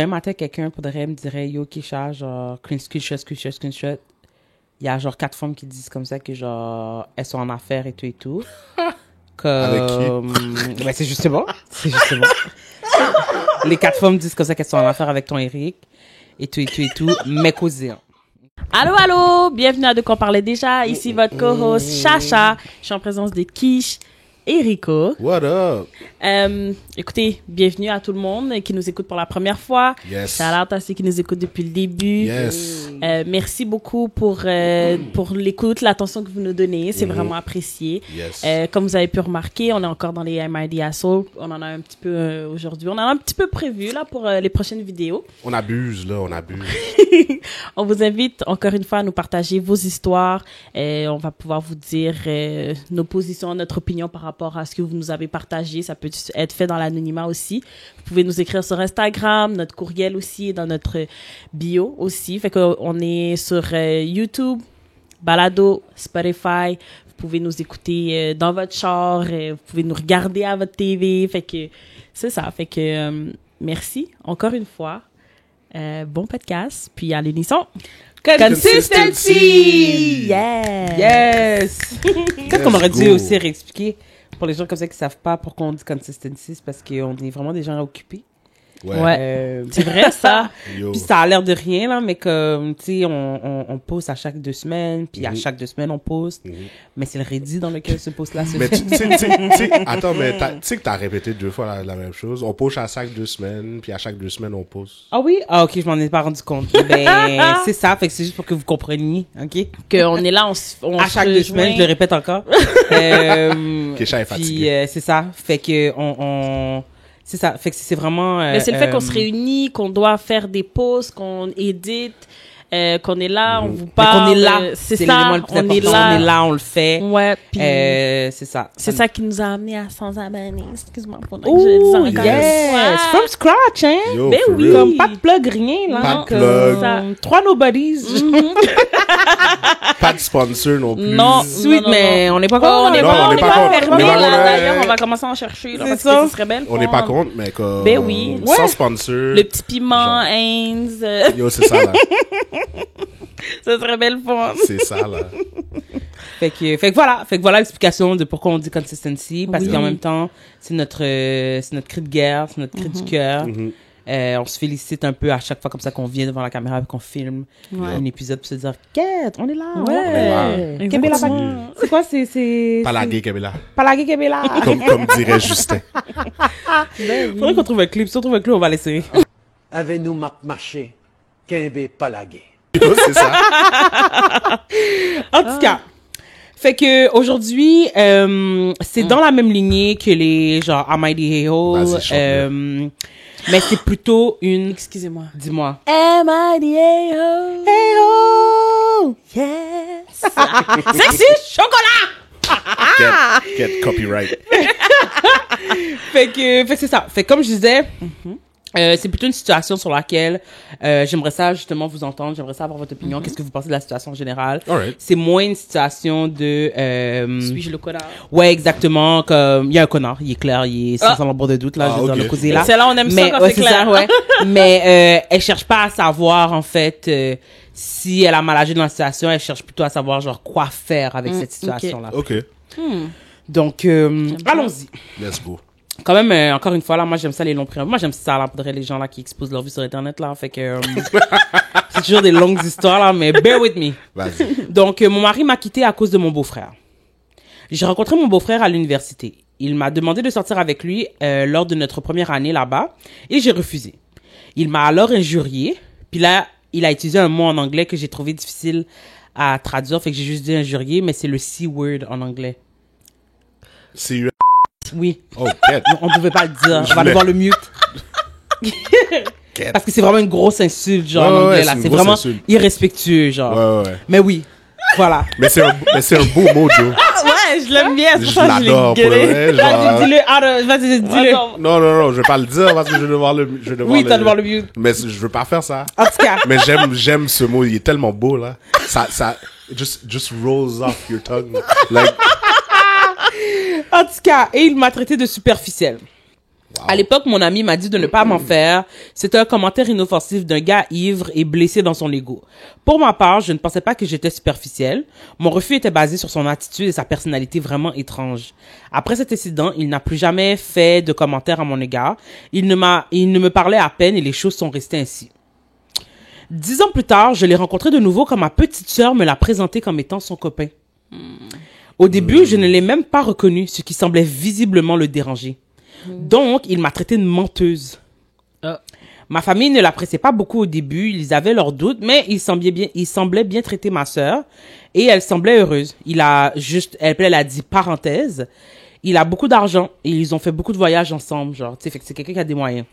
Un matin, quelqu'un pourrait me dirait, yo, Keisha, genre, screenshot. Il y a genre 4 femmes qui disent comme ça que genre, elles sont en affaires et tout et tout. Avec qui? Ben, c'est justement. Les 4 femmes disent comme ça qu'elles sont en affaires avec ton Eric et tout, mais causées. Allô, bienvenue à De quoi on parlait déjà. Ici votre co-host Chacha. Je suis en présence de Kish et Rico. What up? Écoutez, bienvenue à tout le monde qui nous écoute pour la première fois. Yes. Shout out à ceux qui nous écoutent depuis le début. Yes. Merci beaucoup pour l'écoute, l'attention que vous nous donnez. C'est vraiment apprécié. Yes. Comme vous avez pu remarquer, on est encore dans les MID Assault. On en a un petit peu aujourd'hui. On en a un petit peu prévu là pour les prochaines vidéos. On abuse. On vous invite encore une fois à nous partager vos histoires. On va pouvoir vous dire nos positions, notre opinion par rapport à ce que vous nous avez partagé. Ça peut être fait dans l'anonymat aussi. Vous pouvez nous écrire sur Instagram, notre courriel aussi est dans notre bio aussi. Fait qu'on est sur YouTube, Balado, Spotify. Vous pouvez nous écouter dans votre char. Vous pouvez nous regarder à votre TV. Fait que c'est ça. Fait que merci encore une fois. Bon podcast. Puis à l'unisson. Consistency! Yeah! Yes! Peut-être qu'on aurait dû go. aussi réexpliquer pour les gens comme ça qui savent pas pourquoi on dit consistency, c'est parce qu'on est vraiment des gens occupés. Ouais. C'est vrai, ça. Yo. Puis ça a l'air de rien, là, mais comme, tu sais, on poste à chaque 2 semaines, puis à chaque 2 semaines, on poste. Mais c'est le Reddit dans lequel ce post-là se Mais fait. tu sais, attends, mais tu sais que t'as répété 2 fois la même chose. On poste à chaque 2 semaines, puis à chaque 2 semaines, on poste. Ah oui? Ah, ok, je m'en ai pas rendu compte. Ben, c'est ça, fait que c'est juste pour que vous compreniez, ok? Qu'on est là, on À chaque 2 semaines, je le répète encore. Keisha est Puis, fatiguée. c'est ça, fait que c'est ça, fait que c'est vraiment... Mais c'est le fait qu'on se réunit, qu'on doit faire des pauses, qu'on édite, qu'on est là, on vous mais parle. qu'on est là, C'est l'élément ça, le plus on est important. là. On est là, on le fait. Ouais, puis C'est ça. c'est ça qui nous a amené à 100 abonnés. Excuse-moi pour que je Oh, le dise encore une fois. yes! From scratch, hein? Yo, ben for oui. real. Comme pas de plug, rien, là. Pas de Comme, plug. Ça. 3 nobodies. Pas de sponsor non plus. Non. Sweet, mais on n'est pas Oh, on n'est contre. pas, on est pas contre. fermé, On est pas là, contre. d'ailleurs, on va commencer à en chercher, là, C'est parce ça. que ce serait belle. On n'est pas contre, mais comme... Ben oui. Sans Ouais. sponsor. Le petit piment, Genre. Heinz, Yo, c'est ça, là. ce serait belle fun. C'est ça, là. Fait que voilà l'explication de pourquoi on dit consistency, parce Oui. qu'en même temps, c'est notre cri de guerre, c'est notre cri du cœur. On se félicite un peu à chaque fois comme ça qu'on vient devant la caméra et qu'on filme un épisode pour se dire Quête, on est là. Ouais. Kébéla, Exactement. c'est quoi, c'est Pas la gay, Kabila. Palagé Kébéla. Comme dirait Justin. Faudrait qu'on trouve un clip. Si on trouve un clip, on va l'essayer. Avez-nous marché, Quimbe Palagué. Yo, c'est ça. En tout cas. Fait que aujourd'hui, c'est dans la même lignée que les genre Almighty Hey-Ho, Vas-y, chante-le. mais c'est plutôt une. Excusez-moi. Dis-moi. M.I.D.A.O. Hey-ho! Yes. Sexy chocolat. Get copyright. Fait que c'est ça. Fait que comme je disais, c'est plutôt une situation sur laquelle j'aimerais ça justement vous entendre. J'aimerais ça avoir votre opinion. Qu'est-ce que vous pensez de la situation en général? Alright. C'est moins une situation de. Suis-je le connard? Ouais, exactement. Comme il y a un connard, il est clair, il est sans l'ombre de doute là. Ah, je veux dire, ok. le causé là. C'est là on aime ça Mais quand ouais, c'est clair. ça, ouais. Mais elle cherche pas à savoir en fait si elle a mal agi dans la situation. Elle cherche plutôt à savoir genre quoi faire avec cette situation là. OK. Donc allons-y. Let's go. Quand même, encore une fois, là, moi, j'aime ça, les longs préambule. Moi, j'aime ça, là, pour les gens, là, qui exposent leur vie sur Internet, là. Fait que, c'est toujours des longues histoires, là, mais bear with me. Vas-y. Donc, mon mari m'a quitté à cause de mon beau-frère. J'ai rencontré mon beau-frère à l'université. Il m'a demandé de sortir avec lui, lors de notre première année là-bas, et j'ai refusé. Il m'a alors injurié, puis là, il a utilisé un mot en anglais que j'ai trouvé difficile à traduire, fait que j'ai juste dit injurié, mais c'est le C-word en anglais. C'est you. Oui. Oh, get. On ne pouvait pas le dire. Je On va voulais. devoir le mute. Get. Parce que c'est vraiment une grosse insulte, genre, Ouais, en anglais, ouais, là. c'est une C'est grosse vraiment insulte. irrespectueux, genre. Ouais. Mais oui. Voilà. Mais c'est un beau mot, Joe. Ouais, je l'aime bien. c'est pour Je ça que je l'ai l'adore, pour gueulé. le vrai, genre. Vas-y, dis-le. Vas-y, dis-le. Non, je vais pas le dire parce que je vais devoir le... Oui, t'as devoir le mute. Mais je veux pas faire ça. En tout cas. Mais j'aime ce mot, il est tellement beau, là. Ça just rolls off your tongue. Like, En tout cas, et il m'a traité de superficiel. À l'époque, mon ami m'a dit de ne pas m'en faire. C'était un commentaire inoffensif d'un gars ivre et blessé dans son ego. Pour ma part, je ne pensais pas que j'étais superficielle. Mon refus était basé sur son attitude et sa personnalité vraiment étrange. Après cet incident, il n'a plus jamais fait de commentaires à mon égard. Il ne me parlait à peine et les choses sont restées ainsi. 10 ans plus tard, je l'ai rencontré de nouveau quand ma petite sœur me l'a présenté comme étant son copain. Au début, je ne l'ai même pas reconnu, ce qui semblait visiblement le déranger. Donc, il m'a traité de menteuse. Ma famille ne l'appréciait pas beaucoup au début, ils avaient leurs doutes, mais il semblait bien traiter ma sœur et elle semblait heureuse. Elle a dit parenthèse, il a beaucoup d'argent et ils ont fait beaucoup de voyages ensemble, genre, tu sais, fait que c'est quelqu'un qui a des moyens.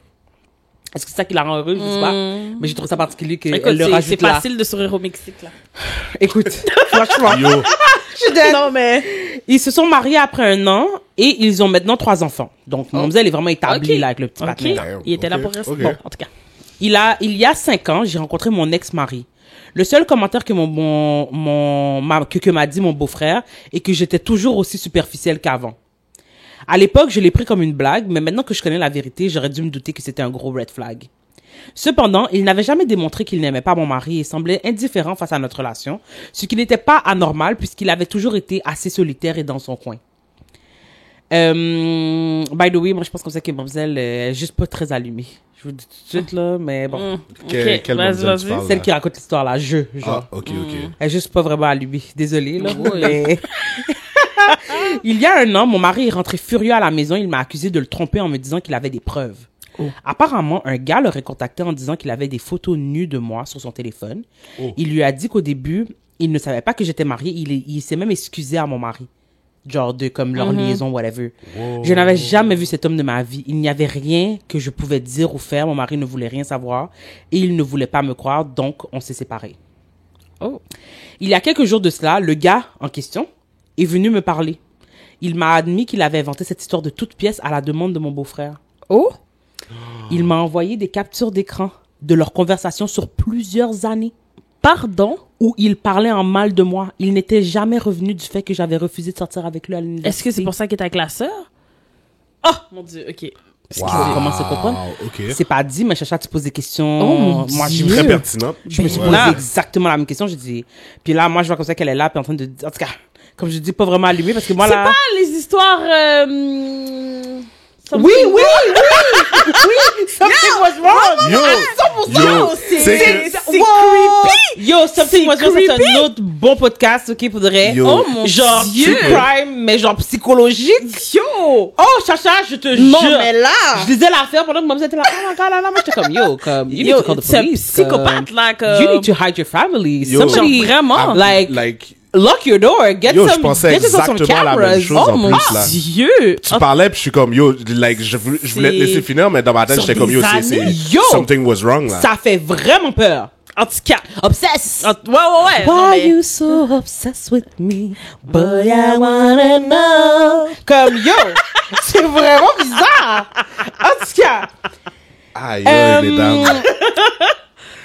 Est-ce que c'est ça qui la rend heureuse, je sais pas. Mais j'ai trouvé ça particulier qu'elle le rajoute là. C'est facile de sourire au Mexique, là. Écoute, franchement. Yo. Non, mais... Ils se sont mariés après 1 an et ils ont maintenant 3 enfants. Donc, mon elle est vraiment établie là avec le petit patin. Damn, Il était là ok, pour rester. ok. Bon, en tout cas. Il y a 5 ans, j'ai rencontré mon ex-mari. Le seul commentaire que que m'a dit mon beau-frère est que j'étais toujours aussi superficielle qu'avant. À l'époque, je l'ai pris comme une blague, mais maintenant que je connais la vérité, j'aurais dû me douter que c'était un gros red flag. Cependant, il n'avait jamais démontré qu'il n'aimait pas mon mari et semblait indifférent face à notre relation, ce qui n'était pas anormal puisqu'il avait toujours été assez solitaire et dans son coin. By the way, moi je pense comme ça que Mamzelle est juste pas très allumée. Je vous dis tout de suite là, mais bon. Quelle Vas-y, Mamzelle tu vas-y. parles, Celle là? qui raconte l'histoire là, genre. Ah, ok. Elle est juste pas vraiment allumée. Désolée, là. Mais... Il y a 1 an, mon mari est rentré furieux à la maison. Il m'a accusé de le tromper en me disant qu'il avait des preuves. Apparemment, un gars l'aurait contacté en disant qu'il avait des photos nues de moi sur son téléphone. Il lui a dit qu'au début, il ne savait pas que j'étais mariée. Il s'est même excusé à mon mari. Genre de comme leur liaison, whatever. Je n'avais jamais vu cet homme de ma vie. Il n'y avait rien que je pouvais dire ou faire. Mon mari ne voulait rien savoir et il ne voulait pas me croire, donc on s'est séparés. Il y a quelques jours de cela, le gars en question est venu me parler. Il m'a admis qu'il avait inventé cette histoire de toute pièce à la demande de mon beau-frère. Il m'a envoyé des captures d'écran de leur conversation sur plusieurs années. Pardon? Où il parlait en mal de moi. Il n'était jamais revenu du fait que j'avais refusé de sortir avec lui à l'université. Est-ce que c'est pour ça qu'il est avec la sœur? Oh, mon Dieu, ok. Wow. Comment se comprendre? Ok. C'est pas dit, mais Chacha, tu poses des questions. Oh, mon moi, Dieu. Très pertinent. je me suis posé exactement la même question. Je dis, puis là, moi, je vois comme ça qu'elle est là, puis en train de, en tout cas, comme je dis, pas vraiment allumée, parce que moi, C'est là. pas les histoires... Oui, something was wrong. Yo, c'est creepy. Yo, something was wrong. C'est un autre bon podcast, ok, pour de vrai. Yo. Oh mon Genre, Dieu. true crime, mais genre psychologique. Yo! Oh, Chacha, je te Non, jure. mais là... Je disais l'affaire pendant que maman était là, oh my god, là, moi, j'étais comme, yo, comme, you need to call the c'est un police. psychopathe, là, comme... You need to hide your family. Yo. Somebody, Genre, vraiment. like, lock your door, get Yo, je some, pensais get some exactement la cameras. même chose Oh en mon plus, là. Dieu! Tu parlais, puis je suis comme, yo, like, je voulais te laisser finir, mais dans ma tête, Sur j'étais comme, yo, des c'est, années. Yo. something was wrong, là. Ça fait vraiment peur. En tout cas... Obsessed. Ouais. Non, mais... you so obsessed with me? Boy, I wanna know. Comme, yo, c'est vraiment bizarre. En tout cas, Aïe, les dames.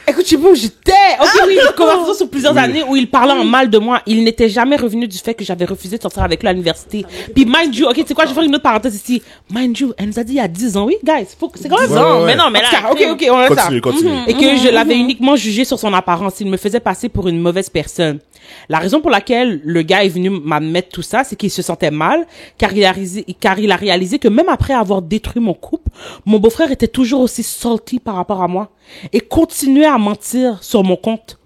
écoute, je sais pas où j'étais. Ok, oui, une conversation sur plusieurs années où il parlait en mal de moi. Il n'était jamais revenu du fait que j'avais refusé de sortir avec lui à l'université. Puis, mind you, ok, tu sais quoi, je vais faire une autre parenthèse ici. Mind you, elle nous a dit il y a 10 ans, oui, guys, c'est quand même Ouais, ça. ouais. Mais non, mais En là... tout cas, ok, on a ça. Continue. Et que je l'avais uniquement jugé sur son apparence. Il me faisait passer pour une mauvaise personne. La raison pour laquelle le gars est venu m'admettre tout ça, c'est qu'il se sentait mal, car il a réalisé que même après avoir détruit mon couple, mon beau-frère était toujours aussi salty par rapport à moi et continuait à mentir sur mon compte.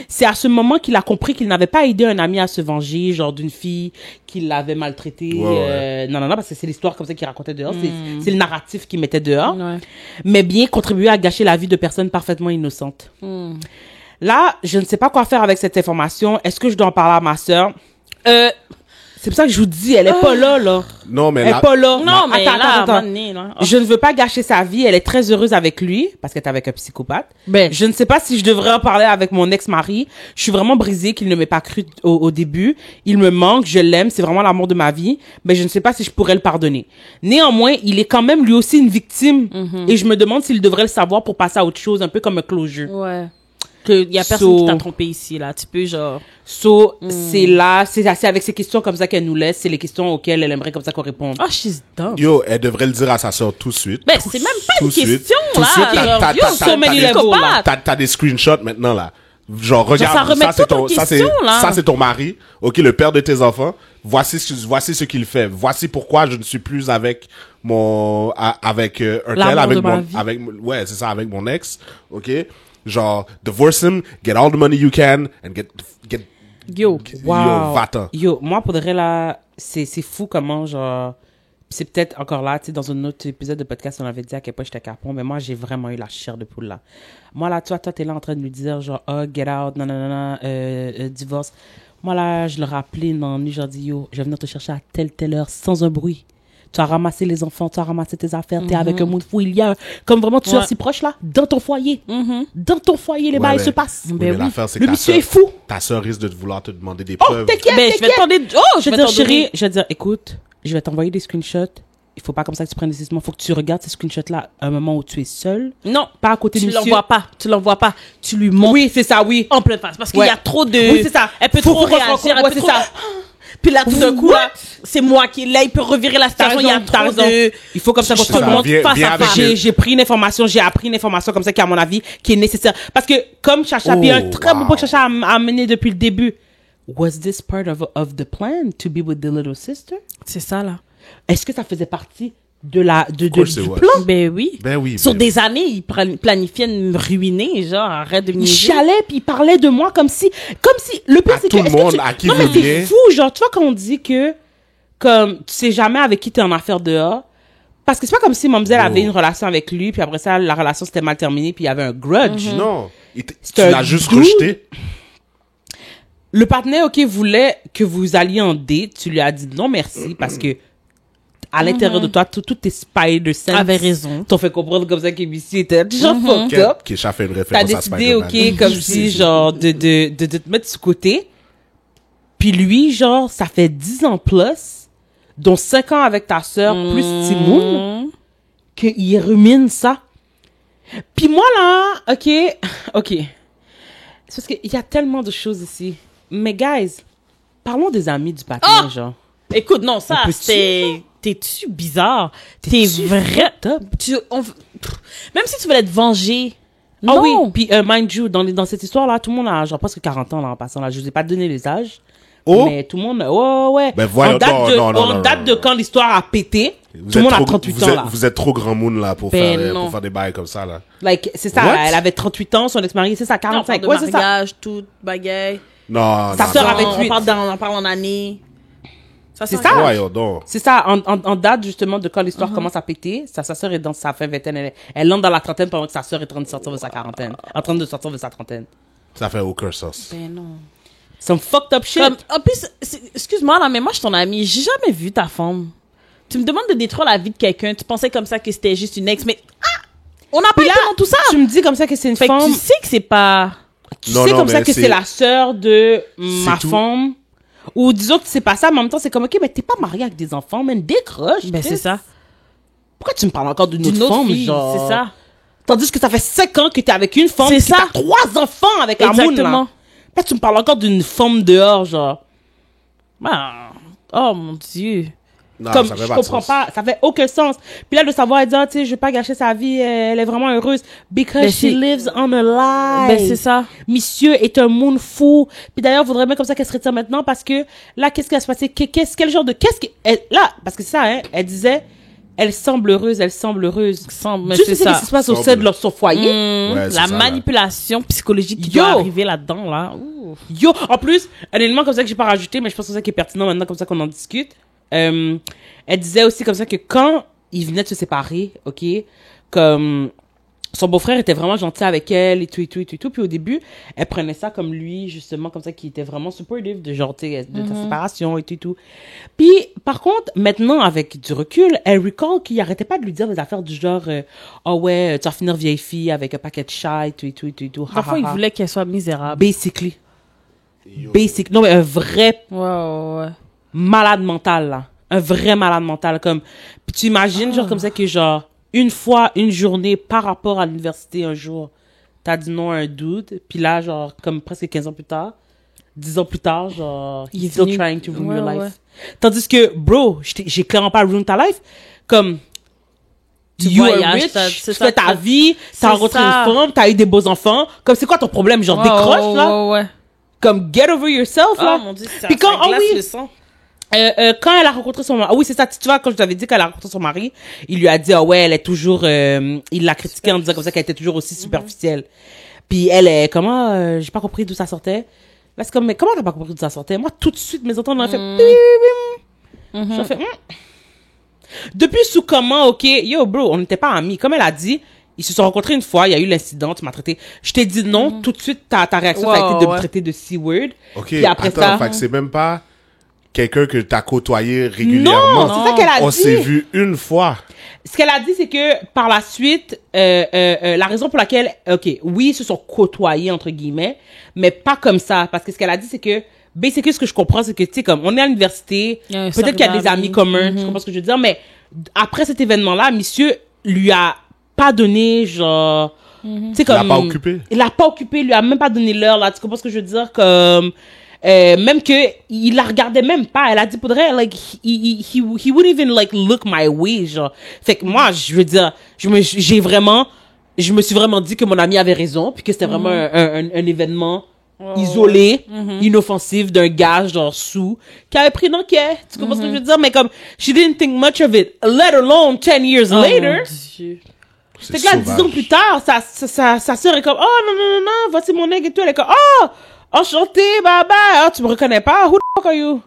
C'est à ce moment qu'il a compris qu'il n'avait pas aidé un ami à se venger, genre d'une fille qui l'avait maltraité. Ouais. Non, parce que c'est l'histoire comme ça qu'il racontait dehors. C'est le narratif qu'il mettait dehors. Ouais. Mais bien contribuer à gâcher la vie de personnes parfaitement innocentes. Là, je ne sais pas quoi faire avec cette information. Est-ce que je dois en parler à ma sœur? C'est pour ça que je vous dis, elle est pas là. Non, mais Elle est là, pas là. Non, mais là, à un attends. moment donné, là... Je ne veux pas gâcher sa vie. Elle est très heureuse avec lui, parce qu'elle est avec un psychopathe. Ben, Je ne sais pas si je devrais en parler avec mon ex-mari. Je suis vraiment brisée qu'il ne m'ait pas cru au début. Il me manque, je l'aime, c'est vraiment l'amour de ma vie. Mais je ne sais pas si je pourrais le pardonner. Néanmoins, il est quand même lui aussi une victime. Et je me demande s'il devrait le savoir pour passer à autre chose, un peu comme un closure. ouais. qu'il y a personne So- qui t'a trompé ici, là. Tu peux, genre... So, c'est avec ces questions comme ça qu'elle nous laisse, c'est les questions auxquelles elle aimerait comme ça qu'on réponde. Oh, she's dumb. Yo, elle devrait le dire à sa sœur tout de suite. Ben, c'est même pas Tout une de suite. question, Tout de là. suite, Genre, t'as- yo, t'as- so many t'as- levels, là. T'as des screenshots maintenant, là. Genre, ça regarde, remet ça, c'est tout en ton, question, là. ça, c'est ton mari. OK, le père de tes enfants. Voici ce qu'il fait. Voici pourquoi je ne suis plus avec avec un tel, L'amour avec de ma mon, vie. ouais, c'est ça, avec mon ex. OK? Genre, divorce him, get all the money you can, and get, Yo. Wow. yo, va-t'en. Yo, moi, pour de vrai, là, c'est fou comment, genre, c'est peut-être encore là, tu sais, dans un autre épisode de podcast, on avait dit à quel point j'étais capon, mais moi, j'ai vraiment eu la chair de poule, là. Moi, là, toi, t'es là en train de lui dire, genre, oh, get out, nanana, divorce. Moi, là, je le rappelais dans la nuit, j'ai dit, yo, je vais venir te chercher à telle heure, sans un bruit. Tu as ramassé les enfants, tu as ramassé tes affaires, t'es avec un monde fou, il y a, comme vraiment, tu es Ouais. si proche, là, dans ton foyer. Dans ton foyer, les Ouais, bails mais- se passent. Oui, Ben mais oui. l'affaire, c'est Le que monsieur est fou. ta sœur risque de vouloir te demander des Oh, preuves. t'inquiète, Ben, je vais t'en dire... Oh, je vais te dire, chérie, je vais te dire, écoute, je vais t'envoyer des screenshots. Il faut pas comme ça que tu prennes des décisions. Il faut que tu regardes ces screenshots-là à un moment où tu es seul, Non, pas à côté de tu monsieur. l'envoies pas. Tu l'envoies pas. Tu lui montres Oui, c'est ça, oui. en pleine face. Parce qu'il Ouais. y a trop de... Oui, c'est ça. Elle peut Faut trop qu'on se rende réagir. compte, Elle ouais, peut c'est trop... ça. Puis là, tout d'un coup, What? là, c'est moi qui est là. Il peut revirer la situation. Il y a t'as trop raison. de... Il faut comme ça qu'on Je se te rende le compte. montre Viens- face viens à avec face. le- J'ai pris une information, j'ai appris une information comme ça qui, à mon avis, qui est nécessaire. Parce que, comme Chacha, puis un très bon wow. point que Chacha a amené depuis le début. Was this part of the plan to be with the little sister? C'est ça, là. Est-ce que ça faisait partie de la, du course it plan? was. Ben oui. Ben oui. Sur ben des années, il planifiait de me ruiner, genre, arrête de me Il niaiser. chialait puis il parlait de moi comme si le pire À c'est tout que le est-ce que monde, tu- à qui non mais vous c'est voulez. fou, genre tu vois quand on dit que comme tu sais jamais avec qui t'es en affaire dehors, parce que c'est pas comme si Mamzelle avait une relation avec lui puis après ça la relation s'était mal terminée puis il y avait un grudge. Non. Tu un l'as juste dude. rejeté. Le partenaire ok voulait que vous alliez en date, tu lui as dit non merci parce que à l'intérieur de toi tout tes spider sense Avait raison. t'ont fait comprendre comme ça qu'Ébissi était genre fucked up. Kesha fait une T'as référence à décidé, Spider-Man. ok, comme si, genre, de te mettre sur côté. Puis lui, genre, ça fait 10 ans plus, dont 5 ans avec ta sœur, plus Timoun, qu'il rumine ça. Puis moi, là, ok. C'est parce qu'il y a tellement de choses ici. Mais, guys, parlons des amis du patin, genre. Écoute, non, ça, On peut-tu, c'est... T'es-tu bizarre? T'es T'es-tu vrai... top? Même si tu voulais te venger... Ah Non. oui, puis mind you, dans cette histoire-là, tout le monde a genre presque 40 ans là, en passant là. Je vous ai pas donné les âges. Oh! Mais tout le monde, ouais. Ben voyons, En date non, de, non, non, en non, date non, de non. quand l'histoire a pété, Vous tout le monde êtes a trop- 38 vous ans êtes- là. Vous êtes trop grand monde là pour Ben faire non. pour faire des bails comme ça là. Like, c'est ça, What? elle avait 38 ans, son ex-mari, c'est ça, Non, on 45. parle de Ouais, c'est ça. mariage, tout, bagaille. Non. Sa non, sœur non. avait On 8. parle en année. C'est sent ça. rien. Voyons donc. C'est ça, en date justement de quand l'histoire commence à péter, sa sœur est dans sa fin vingtaine, elle entre dans la trentaine pendant que sa sœur est en train de sortir de sa quarantaine, en train de sortir de sa trentaine. Ça fait aucun sens. Ben non. Some fucked up shit. Comme, en plus, excuse-moi, là, mais moi, je suis ton amie. J'ai jamais vu ta femme. Tu me demandes de détruire la vie de quelqu'un. Tu pensais comme ça que c'était juste une ex, mais... on n'a pas été dans tout ça. Tu me dis comme ça que c'est une Fait que femme. tu sais que c'est pas... Tu Non, sais non, comme ça mais que c'est- c'est la sœur de ma tout. femme. Ou disons que c'est pas ça, mais en même temps, c'est comme, ok, mais t'es pas marié avec des enfants, mais décroche. Ben, Chris. c'est ça. Pourquoi tu me parles encore d'une D'une autre autre femme, fille, genre? c'est ça. Tandis que ça fait 5 ans que t'es avec une femme, C'est puis ça. t'as 3 enfants avec Amoun, là. Exactement. Là, tu me parles encore d'une femme dehors, genre. Ah. Oh, mon Dieu. Non, Comme, ça je fait pas de comprends sens. pas, ça fait aucun sens. Puis là, de savoir, elle dit, ah, tu sais, je vais pas gâcher sa vie, elle est vraiment heureuse. Because Ben, she c'est- lives on a lie. Ben, c'est ça. Monsieur est un monde fou. Puis d'ailleurs, voudrait bien comme ça qu'elle se retire maintenant parce que là, qu'est-ce qui va se passer? Quel genre de, là, parce que c'est ça, hein, elle disait, elle semble heureuse. Mais Tu c'est sais ça. ce qui se passe au Semble. sein de son foyer? Ouais, c'est La ça, là. manipulation psychologique qui Yo. doit arriver là-dedans, là. Ouh. Yo, en plus, un élément comme ça que j'ai pas rajouté, mais je pense que c'est ça qui est pertinent maintenant, comme ça qu'on en discute. Elle disait aussi comme ça que quand ils venaient de se séparer, ok, comme son beau-frère était vraiment gentil avec elle et tout. Puis au début, elle prenait ça comme lui, justement, comme ça, qui était vraiment supportive de genre, tu sais, de ta séparation et tout. Puis, par contre, maintenant, avec du recul, elle recall qu'il arrêtait pas de lui dire des affaires du genre, oh ouais, tu vas finir vieille fille avec un paquet de chats et tout. Parfois, il voulait qu'elle soit misérable. Basically. Basic. Non, mais un vrai Ouais. malade mental, là. Un vrai malade mental, comme... Puis tu imagines, genre, comme ça, que genre, une journée, par rapport à l'université, un jour, t'as dit non à un dude, puis là, genre, comme presque 15 ans plus tard, 10 ans plus tard, genre, Il est he's still venu- trying to ruin Ouais, your life. ouais. Tandis que, bro, j'ai clairement pas ruin ta life. Comme, Tu you are voyages, rich, t'as- tu c'est fais ça, ta t'as- vie, c'est t'as rencontré ça. une femme, t'as eu des beaux enfants. Comme, c'est quoi ton problème? Genre, décroche, là. Ouais. Comme, get over yourself, là. Oh mon dieu, ça, Puis quand, ça ah glace oui. le sang. Quand elle a rencontré son mari, ah oui, c'est ça, tu vois, quand je t'avais dit qu'elle a rencontré son mari, il lui a dit, ah ouais, elle est toujours, il l'a critiqué en disant comme ça qu'elle était toujours aussi superficielle. Puis elle est, comment, j'ai pas compris d'où ça sortait. Là, c'est comme, mais comment t'as pas compris d'où ça sortait? Moi, tout de suite, mes entendants ont fait, j'ai fait, Depuis sous comment, ok, yo, bro, on n'était pas amis. Comme elle a dit, ils se sont rencontrés une fois, il y a eu l'incident, tu m'as traité. Je t'ai dit non, tout de suite, ta réaction, ça a été de me traiter de C-word. Ok, Puis après attends, ça, fait que c'est même pas quelqu'un que t'as côtoyé régulièrement. non, c'est ça qu'elle a On dit. s'est vu une fois. Ce qu'elle a dit, c'est que par la suite, la raison pour laquelle, ok, oui, ils se sont côtoyés entre guillemets, mais pas comme ça, parce que ce qu'elle a dit, c'est que basically, ce que je comprends, c'est que tu sais, comme on est à l'université, Il y a un peut-être qu'il y a des cercle amis d'amis. communs, tu comprends ce que je veux dire, mais après cet événement-là, monsieur lui a pas donné genre, tu sais Il l'a comme, pas occupé. il l'a pas occupé, il lui a même pas donné l'heure là, tu comprends ce que je veux dire, comme même que il la regardait même pas, elle a dit pourrait like he wouldn't even like look my way, genre. Fait que moi, je veux dire, je me suis vraiment dit que mon ami avait raison, puis que c'était vraiment un événement isolé, inoffensif d'un gars genre sous qui avait pris d'enquête. Tu comprends ce que je veux dire? Mais comme she didn't think much of it, let alone 10 years later. Fait que là, 10 ans plus tard, sa sœur est comme, oh non, voici mon nègre et tout. Elle est comme, oh, enchanté, bye bye. Oh, tu me reconnais pas? Who the fuck are you?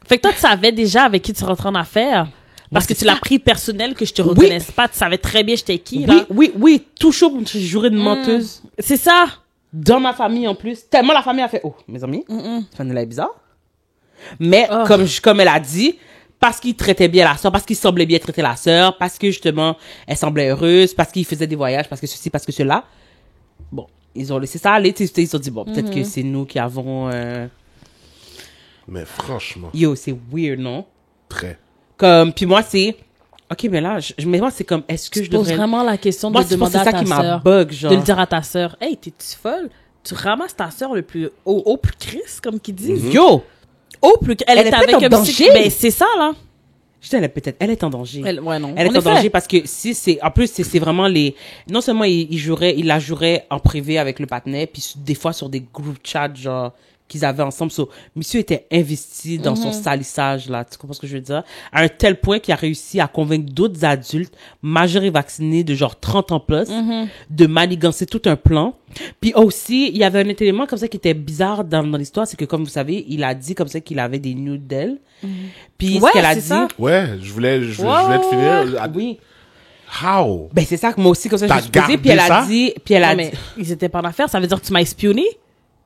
Fait que toi, tu savais déjà avec qui tu rentrais en affaire. Parce que c'est tu l'as ça. pris personnel, que je te reconnaisse pas. Tu savais très bien j'étais qui, là. Oui, tout chaud pour me jurer de menteuse. C'est ça. Dans ma famille, en plus. Tellement la famille a fait, oh, mes amis, ça nous l'a bizarre. Mais, comme elle a dit, parce qu'il traitait bien la sœur, parce qu'il semblait bien traiter la sœur, parce que, justement, elle semblait heureuse, parce qu'il faisait des voyages, parce que ceci, parce que cela. Bon, ils ont laissé ça aller, tu sais, ils se sont dit, bon, peut-être que c'est nous qui avons, Mais franchement, yo, c'est weird, non? très. Comme, puis moi, c'est, ok, mais là, mais moi, c'est comme, est-ce que Je je pose devrais... vraiment la question Moi, de c'est demander ça à ta qui m'a sœur. bug, genre. De le dire à ta sœur. Hey, t'es-tu folle? Tu ramasses ta sœur le plus au plus Christ, comme qu'ils disent. Yo! Au plus Elle Elle est est avec peut-être en un danger. Ben, c'est ça, là. Je dis, elle est en danger. Ouais, non. Elle En est en effet. danger parce que si c'est, en plus, c'est vraiment les, non seulement il la jouerait en privé avec le partenaire, puis des fois sur des group chats, genre, qu'ils avaient ensemble. So, monsieur était investi dans son salissage, là. Tu comprends ce que je veux dire? À un tel point qu'il a réussi à convaincre d'autres adultes, majeurs et vaccinés de genre 30 ans plus, de manigancer tout un plan. Puis aussi, il y avait un élément comme ça qui était bizarre dans l'histoire, c'est que comme vous savez, il a dit comme ça qu'il avait des nudes d'elle. Puis Ouais, ce qu'elle a c'est dit, ça. Ouais, je voulais te finir. oui. How? Ben, c'est ça que moi aussi, comme ça, je T'as me suis posée, gardé puis elle a ça? dit, Non, mais ils étaient pas en affaire. Ça veut dire que tu m'as espionné?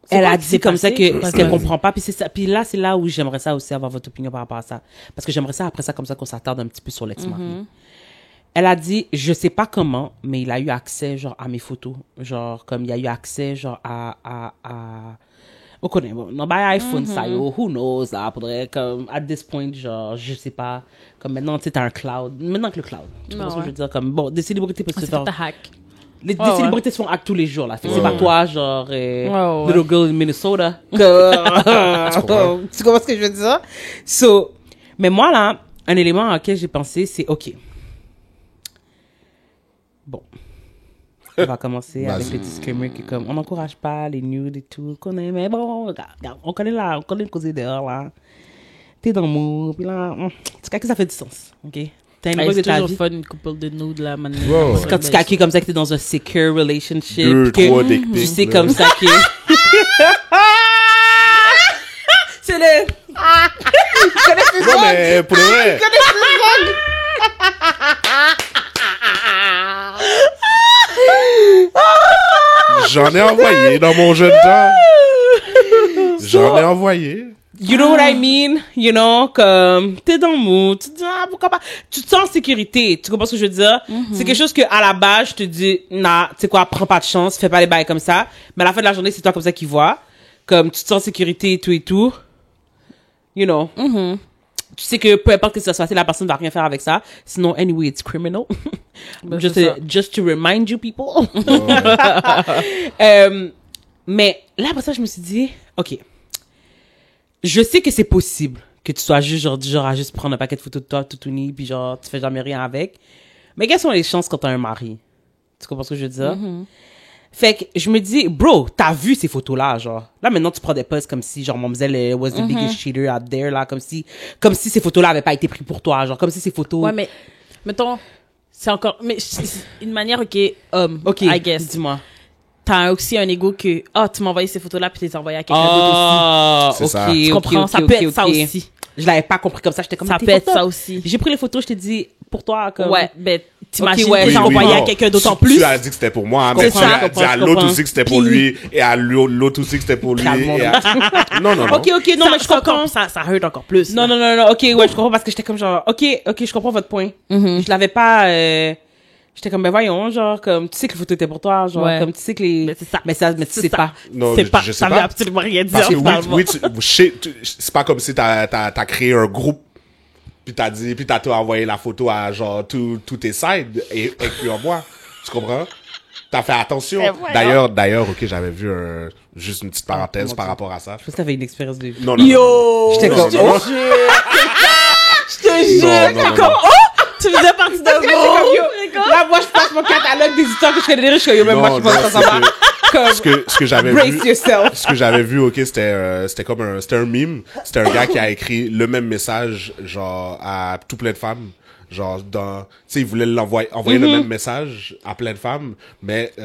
C'est elle quoi a qui dit s'est comme ça passé? que, Vas-y, ce qu'elle vas-y. comprend pas, puis c'est ça, puis là, c'est là où j'aimerais ça aussi avoir votre opinion par rapport à ça. Parce que j'aimerais ça, après ça, comme ça, qu'on s'attarde un petit peu sur l'ex-mari. Elle a dit, je sais pas comment, mais il a eu accès, genre, à mes photos. Genre, comme il a eu accès, genre, on connaît, bon, non, bah, iPhone, ça, yo, who knows, là, faudrait, comme, at this point, genre, je sais pas, comme maintenant, tu sais, t'as un cloud, maintenant que le cloud, tu vois ce que je veux dire, comme, bon, des célébrités peuvent se C'est faire, pas ta hack. des ouais. célébrités se font hack tous les jours, là, fait que c'est pas toi, genre, ouais. little girl in Minnesota, que, tu comprends ce que je veux dire? So, mais moi, là, un élément auquel j'ai pensé, c'est, ok. Bon. On va commencer avec le disclaimer qui est comme, on n'encourage pas les nudes et tout, on connaît, mais bon, regarde, on connaît le causé dehors, là. T'es dans le mood, puis là, tu calcules, ça fait du sens, ok? T'as une Hey, époque de c'est ta toujours vie. fun, une couple de nudes, là, man. Wow. Quand tu calcules comme ça que t'es dans un secure relationship, Deux, que trois dick tu pics, sais là. comme ça que... C'est le... Non, mais pour le vrai. J'en ai envoyé dans mon jeune temps. J'en ai envoyé. You know what I mean? You know, comme, t'es dans le mood, tu te dis, ah, pourquoi pas? Tu te sens en sécurité, tu comprends ce que je veux dire? C'est quelque chose que, à la base, je te dis, nah, tu sais quoi, prends pas de chance, fais pas les bails comme ça. Mais à la fin de la journée, c'est toi comme ça qui vois. Comme, tu te sens en sécurité et tout et tout. You know. tu sais que peu importe que ça soit, la personne va rien faire avec ça. Sinon, anyway, it's criminal. Ben, just, c'est ça. just to remind you people. Mais là, après ça, je me suis dit, OK, je sais que c'est possible que tu sois juste genre à juste prendre un paquet de photos de toi tout nu, puis genre, tu fais jamais rien avec. Mais quelles sont les chances quand t'as un mari? Tu comprends ce que je veux dire? Fait que je me dis, bro, t'as vu ces photos-là, genre. Là, maintenant, tu prends des posts comme si, genre, Mademoiselle was the biggest cheater out there, là, comme si ces photos-là avaient pas été prises pour toi, genre, comme si ces photos... Ouais, mais, mettons, c'est encore, mais c'est une manière, OK, OK, I guess. dis-moi. T'as aussi un ego que, tu m'as envoyé ces photos-là, puis tu les as envoyées à quelqu'un d'autre Ah, C'est ok, ça. aussi. Tu ok, comprends? ok, Ça ok, peut être ok. ça aussi. Je l'avais pas compris comme ça, j'étais comme... Ça tes peut être photos. ça aussi. J'ai pris les photos, je t'ai dit, pour toi, comme... Ouais, ben, t'imagines Ok, ouais, que oui, t'as oui, envoyé non. à quelqu'un d'autre en Tu plus. as dit que c'était pour moi, Je mais tu comprends, as je dit à comprends, l'autre je aussi que c'était pour Puis- lui, et à l'autre aussi que c'était pour lui. Calme-moi. et à- Non, non, non. Ok, non, mais je comprends. Ça hurt encore plus. Non, ok, ouais, je comprends parce que j'étais comme genre, ok, je comprends votre point. Je l'avais pas, j'étais comme, ben voyons, genre, comme, tu sais que les photos étaient pour toi, genre, Ouais. comme, tu sais que les... Mais c'est ça. Mais tu C'est sais ça. pas. Non, C'est pas, je sais ça veut pas. absolument rien dire. Parce que finalement. c'est pas comme si t'as créé un groupe, puis t'as tout envoyé la photo à genre tous tes sides, et incluant moi. Tu comprends? T'as fait attention. D'ailleurs, ok, j'avais vu juste une petite parenthèse mon par Dieu. rapport à ça. Je pense que t'avais une expérience de vie. Non, non. Yo! J'étais Non, comme, non, non. Je te jure! Non, non, non. Tu faisais partie d'un groupe! Là, moi, je passe mon catalogue des histoires que je connais, je suis comme, même moi, Non, je pense non, que ça va. Comme, ce que j'avais vu. brace yourself. Ce que j'avais vu, ok, c'était comme c'était un meme. C'était un gars qui a écrit le même message, genre, à tout plein de femmes. Genre, tu sais, il voulait envoyer le même message à plein de femmes, mais, Il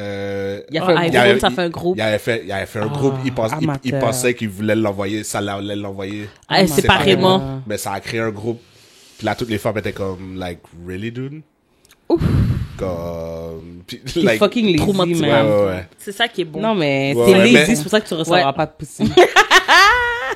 a fait un Ah, groupe. Everyone, ça fait un groupe. il avait fait un groupe, il amateur. pensait qu'il voulait l'envoyer, ça allait l'envoyer. Ah, séparément. Mais ça a créé un groupe. Puis là, toutes les femmes étaient comme, like, really, dude? Comme, puis, T'es like, fucking lazy, traumatisant. ouais, man. ouais, ouais. C'est ça qui est bon. Non, mais Ouais, t'es ouais, lazy, mais- c'est pour ça que tu recevras Ouais. pas de pussy.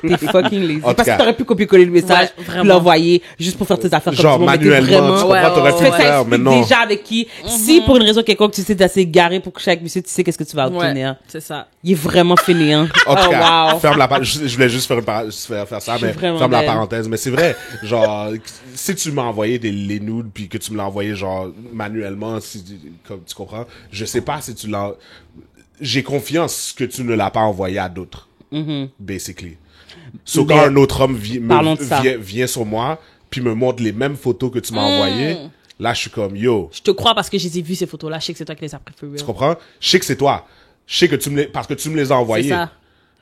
T'es fucking lazy. En tout Parce cas. que t'aurais pu copier-coller le message, Ouais, puis vraiment. l'envoyer juste pour faire tes affaires Genre, comme tout le monde, mais t'es manuellement, tu comprends, Ouais, t'aurais Tu pu fais le ça, faire, mais explique non. déjà avec qui. Si pour une raison quelconque tu sais assez garé pour coucher avec monsieur, tu sais qu'est-ce que tu vas obtenir. Ouais, c'est ça. Il est vraiment fainéant. En tout cas, wow. ferme la parenthèse. Je voulais juste faire ça, suis mais vraiment ferme la belle. parenthèse. Mais c'est vrai, genre, si tu m'as envoyé les nudes puis que tu me l'as envoyé genre manuellement, comme tu comprends, je sais pas si tu l'as. J'ai confiance que tu ne l'as pas envoyé à d'autres, basically. So Ben, quand un autre homme parlons de ça. vient sur moi puis me montre les mêmes photos que tu m'as envoyées, là je suis comme yo. Je te crois parce que je les ai vus, ces photos-là. Je sais que c'est toi qui les as préférées. Tu comprends? Je sais que c'est toi. Je sais que parce que tu me les as envoyés. C'est ça.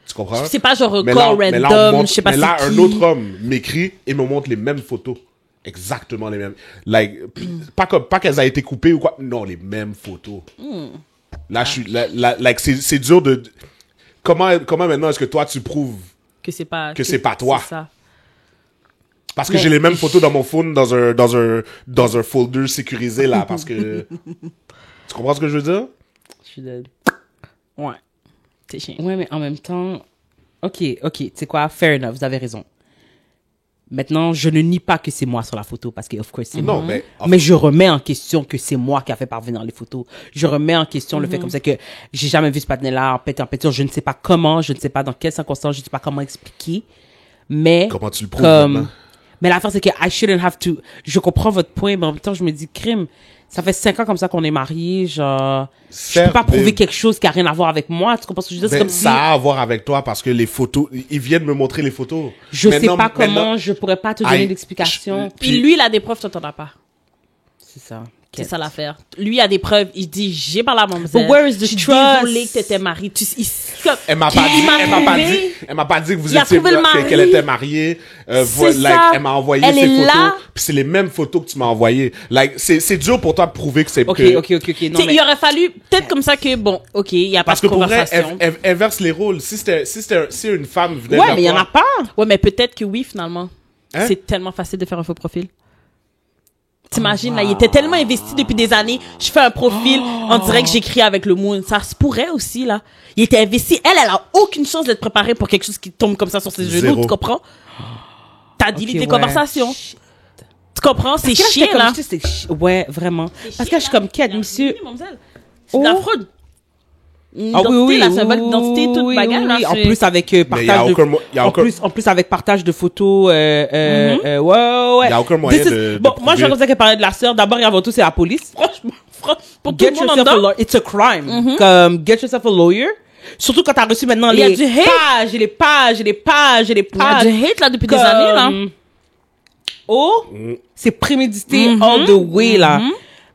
Tu comprends? C'est pas genre un Mais corps là, on random, montre- je sais pas mais là, c'est un qui. autre homme m'écrit et me montre les mêmes photos. Exactement les mêmes. Like, pas qu'elles aient été coupées ou quoi. Non, les mêmes photos. Là, je suis, like, c'est dur de, comment maintenant est-ce que toi tu prouves Que c'est pas toi? C'est ça. parce que j'ai les mêmes photos dans mon phone dans un folder sécurisé là parce que tu comprends ce que je veux dire? Je suis dead. Ouais. C'est chiant. Ouais, mais en même temps, ok, tu sais quoi, fair enough, vous avez raison. Maintenant, je ne nie pas que c'est moi sur la photo parce que, of course, c'est Non, moi. mais Mais je remets en question que c'est moi qui a fait parvenir les photos. Je remets en question le fait comme ça que j'ai jamais vu ce patinet-là en peinture. Je ne sais pas comment, je ne sais pas dans quelles circonstances, je ne sais pas comment expliquer. Mais. comment tu le prouves maintenant? Mais l'affaire, c'est que I shouldn't have to. Je comprends votre point, mais en même temps, je me dis, crime. Ça fait 5 ans comme ça qu'on est mariés, genre. Je Certes, peux pas prouver mais- quelque chose qui a rien à voir avec moi. Tu comprends ce que je veux dire? C'est Ben, comme si. ça a à voir avec toi parce que les photos, ils viennent me montrer les photos. Je sais Maintenant- pas comment, maintenant- je pourrais pas te donner Aïe, d'explication. Puis lui, il a des preuves, toi, t'en as pas. C'est ça. C'est ça l'affaire. Lui a des preuves. Il dit, j'ai parlé à mon But where is the Je suis trust? désolée que t'étais mariée. Elle m'a pas dit que vous Il a étiez, trouvé le mari. qu'elle était mariée. C'est ça. Elle m'a envoyé Elle ses est photos. là. Puis c'est les mêmes photos que tu m'as envoyées. Like, c'est dur pour toi de prouver que c'est Ok. que, Non, Tu sais, mais il aurait fallu, peut-être comme ça que, bon, ok, il y a pas parce de que pour vrai, conversation. elle inverse les rôles. Si une femme venait ouais, vers mais il y en toi- a pas. Ouais, mais peut-être que oui, finalement. Hein? C'est tellement facile de faire un faux profil. T'imagines, là, il était tellement investi depuis des années. Je fais un profil, on dirait que j'écris avec le moon. Ça se pourrait aussi, là. Il était investi. Elle a aucune chance d'être préparée pour quelque chose qui tombe comme ça sur ses genoux, Zéro. tu comprends? T'as dit Ok, les ouais. conversations. Tu comprends? C'est Parce que là, chiant, j'étais là. comme, tu sais, c'est. Ouais, vraiment. Parce que là, je suis comme, quête, monsieur. C'est de la fraude. Oh. C'est de la fraude. L'identité, là, ça va l'identité, toute bagarre, là. En plus, avec Mais il y a partage aucun de... mo- il y a aucun- En plus, avec partage de photos, ouais. Il y a aucun moyen de Bon, moi, je prouver. pensais qu'elle parlait de la sœur. D'abord et avant tout, c'est la police. Franchement, pour tout Get le monde en yourself a dedans. lawyer. It's a crime. Comme, get yourself a lawyer. Surtout quand t'as reçu maintenant Il y a les du hate. pages et les pages et les pages et les Il y a pages. du hate, là, depuis des années, là. Oh, c'est prémédité all the way, là.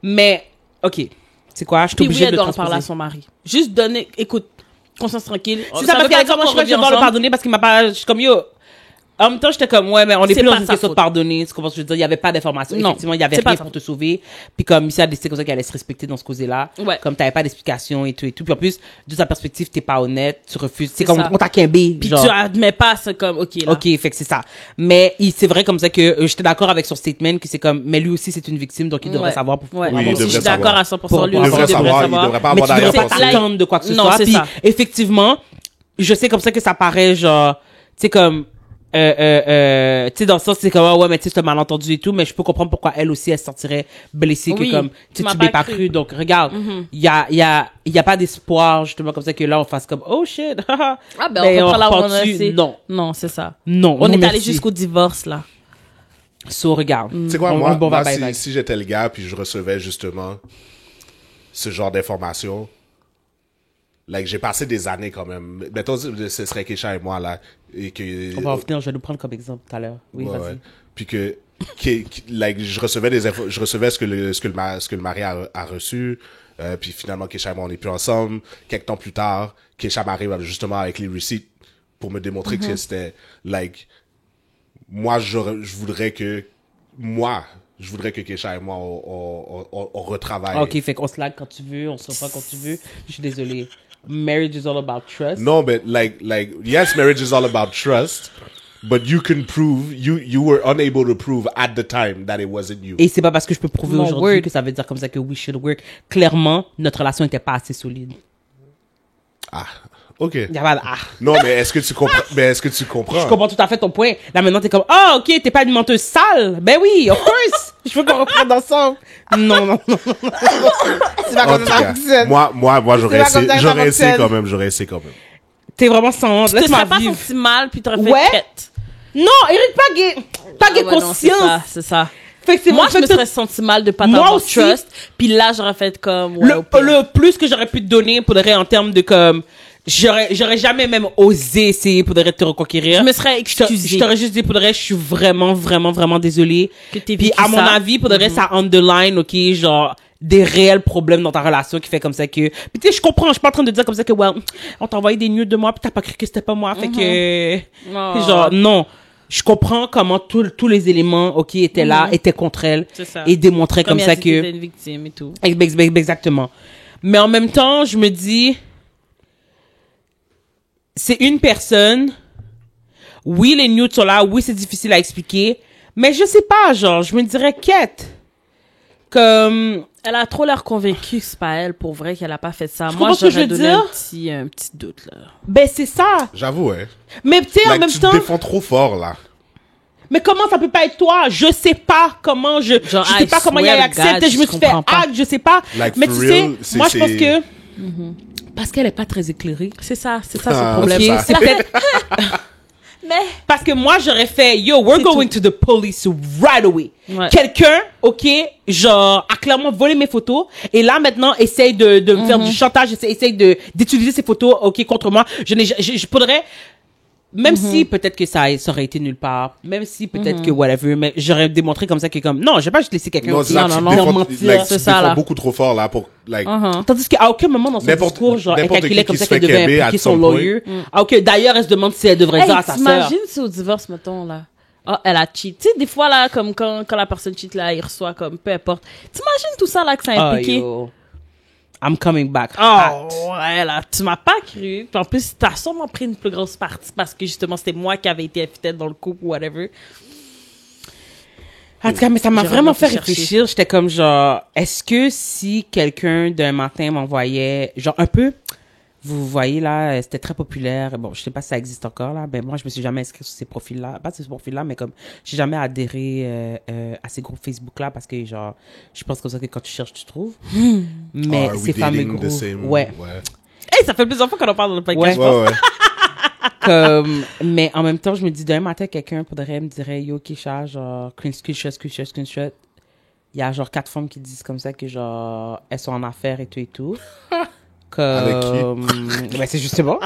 Mais, ok. C'est quoi? Je suis Puis oui, obligée elle de doit en parler à transposer. son mari. Juste donner, écoute, conscience tranquille. C'est ça, parce qu'elle a dit, moi, je crois que je dois le pardonner parce qu'il m'a pas, je suis comme, yo. En même temps, j'étais comme, ouais, mais on est C'est plus dans pas une sa question de faute. pardonner. Tu comprends ce que je veux dire? Il y avait pas d'informations. Non, Effectivement, il y avait c'est pas rien ça. pour te sauver. Puis comme, ici, elle a décidé comme ça qu'elle allait se respecter dans ce causé-là. Ouais. Comme t'avais pas d'explication et tout et tout. Puis en plus, de ta perspective, t'es pas honnête. Tu refuses. C'est C'est comme, ça. on t'a quimbé. Puis genre. tu admets pas, c'est comme, ok, là. Ok, fait que c'est ça. Mais c'est vrai comme ça que j'étais d'accord avec son statement que c'est comme, mais lui aussi c'est une victime donc il devrait Ouais. savoir pour Ouais. Oui, Moi il aussi, devrait je suis d'accord savoir. à 100%. Lui Il aussi, devrait savoir, il devrait pas mais avoir tu devrais pas d'arrière-pensée. t'attendre de quoi que ce Non, soit. c'est Puis ça. effectivement, je sais comme ça que ça paraît genre, tu sais comme, tu sais dans le sens c'est comme ah ouais mais tu sais c'est un malentendu et tout mais je peux comprendre pourquoi elle aussi elle se sentirait blessée Oui, que comme tu m'as tu pas m'es pas cru. cru donc regarde il y a pas d'espoir justement comme ça que là on fasse comme oh shit Ah, ben, Mais on reprend là où on repart a dessus. laissé. Non. Non, c'est ça. non On non, est allé merci. jusqu'au divorce, là. So regarde Tu sais quoi, On- moi, on- bon, moi, bye, bye, bye. si j'étais le gars puis je recevais justement ce genre d'informations, like, j'ai passé des années quand même. Mettons, ce serait Keisha et moi, là, et que... On va revenir, je vais nous prendre comme exemple tout à l'heure. Oui, Ouais, vas-y. ouais. Puis que, like, je recevais je recevais ce que le mari a reçu, puis finalement, Keisha et moi, on n'est plus ensemble. Quelques temps plus tard, Keisha m'arrive justement avec les receipts pour me démontrer que c'était, like, moi, je voudrais que Keisha et moi, on retravaille. Ok, fait qu'on se lag quand tu veux, on se reprend quand tu veux. Je suis désolé. Marriage is all about trust. No, but like, yes, marriage is all about trust, but you can prove, you were unable to prove at the time that it wasn't you. Et c'est pas parce que je peux prouver Mon aujourd'hui word. que ça veut dire comme ça que we should work. Clairement, notre relation était pas assez solide. Ah, ok. Il y a pas de, ah. Non, mais est-ce que tu comprends? Mais est-ce que tu comprends? Je comprends tout à fait ton point. Là, maintenant, t'es comme, ah, ok, t'es pas une menteuse sale. Ben oui, of course. Je veux qu'on reprenne ensemble. Non, non, non. C'est pas En comme tout ça cas, que fonctionne. moi, j'aurais pas comme ça que ça j'aurais essayé fonctionne. quand même, j'aurais essayé quand même. T'es vraiment sans honte. Tu te Laisse-moi serais pas vivre. senti mal, puis t'aurais fait Ouais. prête. Non, Eric, pas gay Ah ouais, non, c'est conscience. ça, c'est ça. Fait que c'est Moi, en je fait, me serais senti mal de pas Moi t'avoir aussi. trust, puis là, j'aurais fait comme, ouais, au pire. le plus que j'aurais pu te donner pour de vrai en termes de comme j'aurais jamais même osé essayer pour de vrai de te reconquérir. Je me serais Je excusée. t'aurais juste dit pour de vrai je suis vraiment vraiment vraiment désolée. Que t'aies Puis vécu à mon ça. avis pour de vrai ça underline OK genre des réels problèmes dans ta relation qui fait comme ça que puis tu sais je comprends je suis pas en train de dire comme ça que well on t'a envoyé des nudes de moi puis t'as pas cru que c'était pas moi fait que Oh. genre non je comprends comment tous les éléments OK étaient là étaient contre elle C'est ça. et démontraient comme il a ça dit que t'étais une victime et tout. Exactement. Mais en même temps, je me dis, c'est une personne. Oui, les nudes sont là. Oui, c'est difficile à expliquer. Mais je sais pas, genre, je me dirais quête. Comme, Elle a trop l'air convaincue que c'est pas elle, pour vrai, qu'elle a pas fait ça. Tu Moi, comprends ce que je j'aurais veux donné dire? un petit doute, là. ben, c'est ça. J'avoue, hein. Mais tu sais, en Like, même tu temps, te défends trop fort, là. mais comment ça peut pas être toi? Je sais pas comment je Genre, sais I pas comment il y a eu swear to accès. God, Je me je suis fait comprends pas. hack, je sais pas. Like, Mais for tu real, sais, moi, je pense c'est- que, parce qu'elle est pas très éclairée. C'est ça son Ah, problème. ok, Ok, c'est peut-être, Mais, parce que moi, j'aurais fait, yo, we're C'est going to the police right away. Ouais. Quelqu'un, ok, genre, a clairement volé mes photos, et là, maintenant, essaye de me faire du chantage, essaye d'utiliser ces photos, ok, contre moi. Je pourrais, même si peut-être que ça aurait été nulle part, même si peut-être que whatever, mais j'aurais démontré comme ça que comme, non, je vais pas juste laisser quelqu'un Non, aussi c'est là, non, tu non, te non, défends, mentir, like, c'est tu te ça, défends là. beaucoup trop fort, là, pour, like, Tandis qu'à aucun moment dans son discours, genre, elle n'importe calculait qui comme qui ça se fait qu'elle devait québer impliquer at son some point. lawyer. Ah, ok, d'ailleurs, elle se demande si elle devrait dire à sa sœur. t'imagines si au divorce, mettons, là. Ah, elle a cheat. Tu sais, des fois, là, comme quand la personne cheat, là, il reçoit comme, peu importe. T'imagines tout ça, là, que ça a Oh, impliqué? yo. I'm coming back. hot. Oh, ouais, là, tu m'as pas cru. Puis en plus, t'as sûrement pris une plus grosse partie parce que justement, c'était moi qui avais été infidèle dans le couple ou whatever. En tout cas, mais ça m'a J'ai vraiment vraiment fait cherché. réfléchir. J'étais comme genre, est-ce que si quelqu'un d'un matin m'envoyait, genre un peu, vous voyez là, c'était très populaire. Bon, je sais pas si ça existe encore là. Ben moi, je me suis jamais inscrit sur ces profils-là, pas sur ces profils-là, mais comme j'ai jamais adhéré à ces groupes Facebook-là parce que genre, je pense comme ça que quand tu cherches, tu trouves. Mais are we ces fameux dating the groupes, same- ouais. Hey, ça fait plusieurs fois qu'on en parle dans le podcast. Ouais. Comme, mais en même temps, je me dis, demain matin, quelqu'un me dirait, yo, Keisha, genre, screenshot. Il y a genre 4 femmes qui disent comme ça que genre, elles sont en affaires et tout. Avec qui? Ben, c'est justement.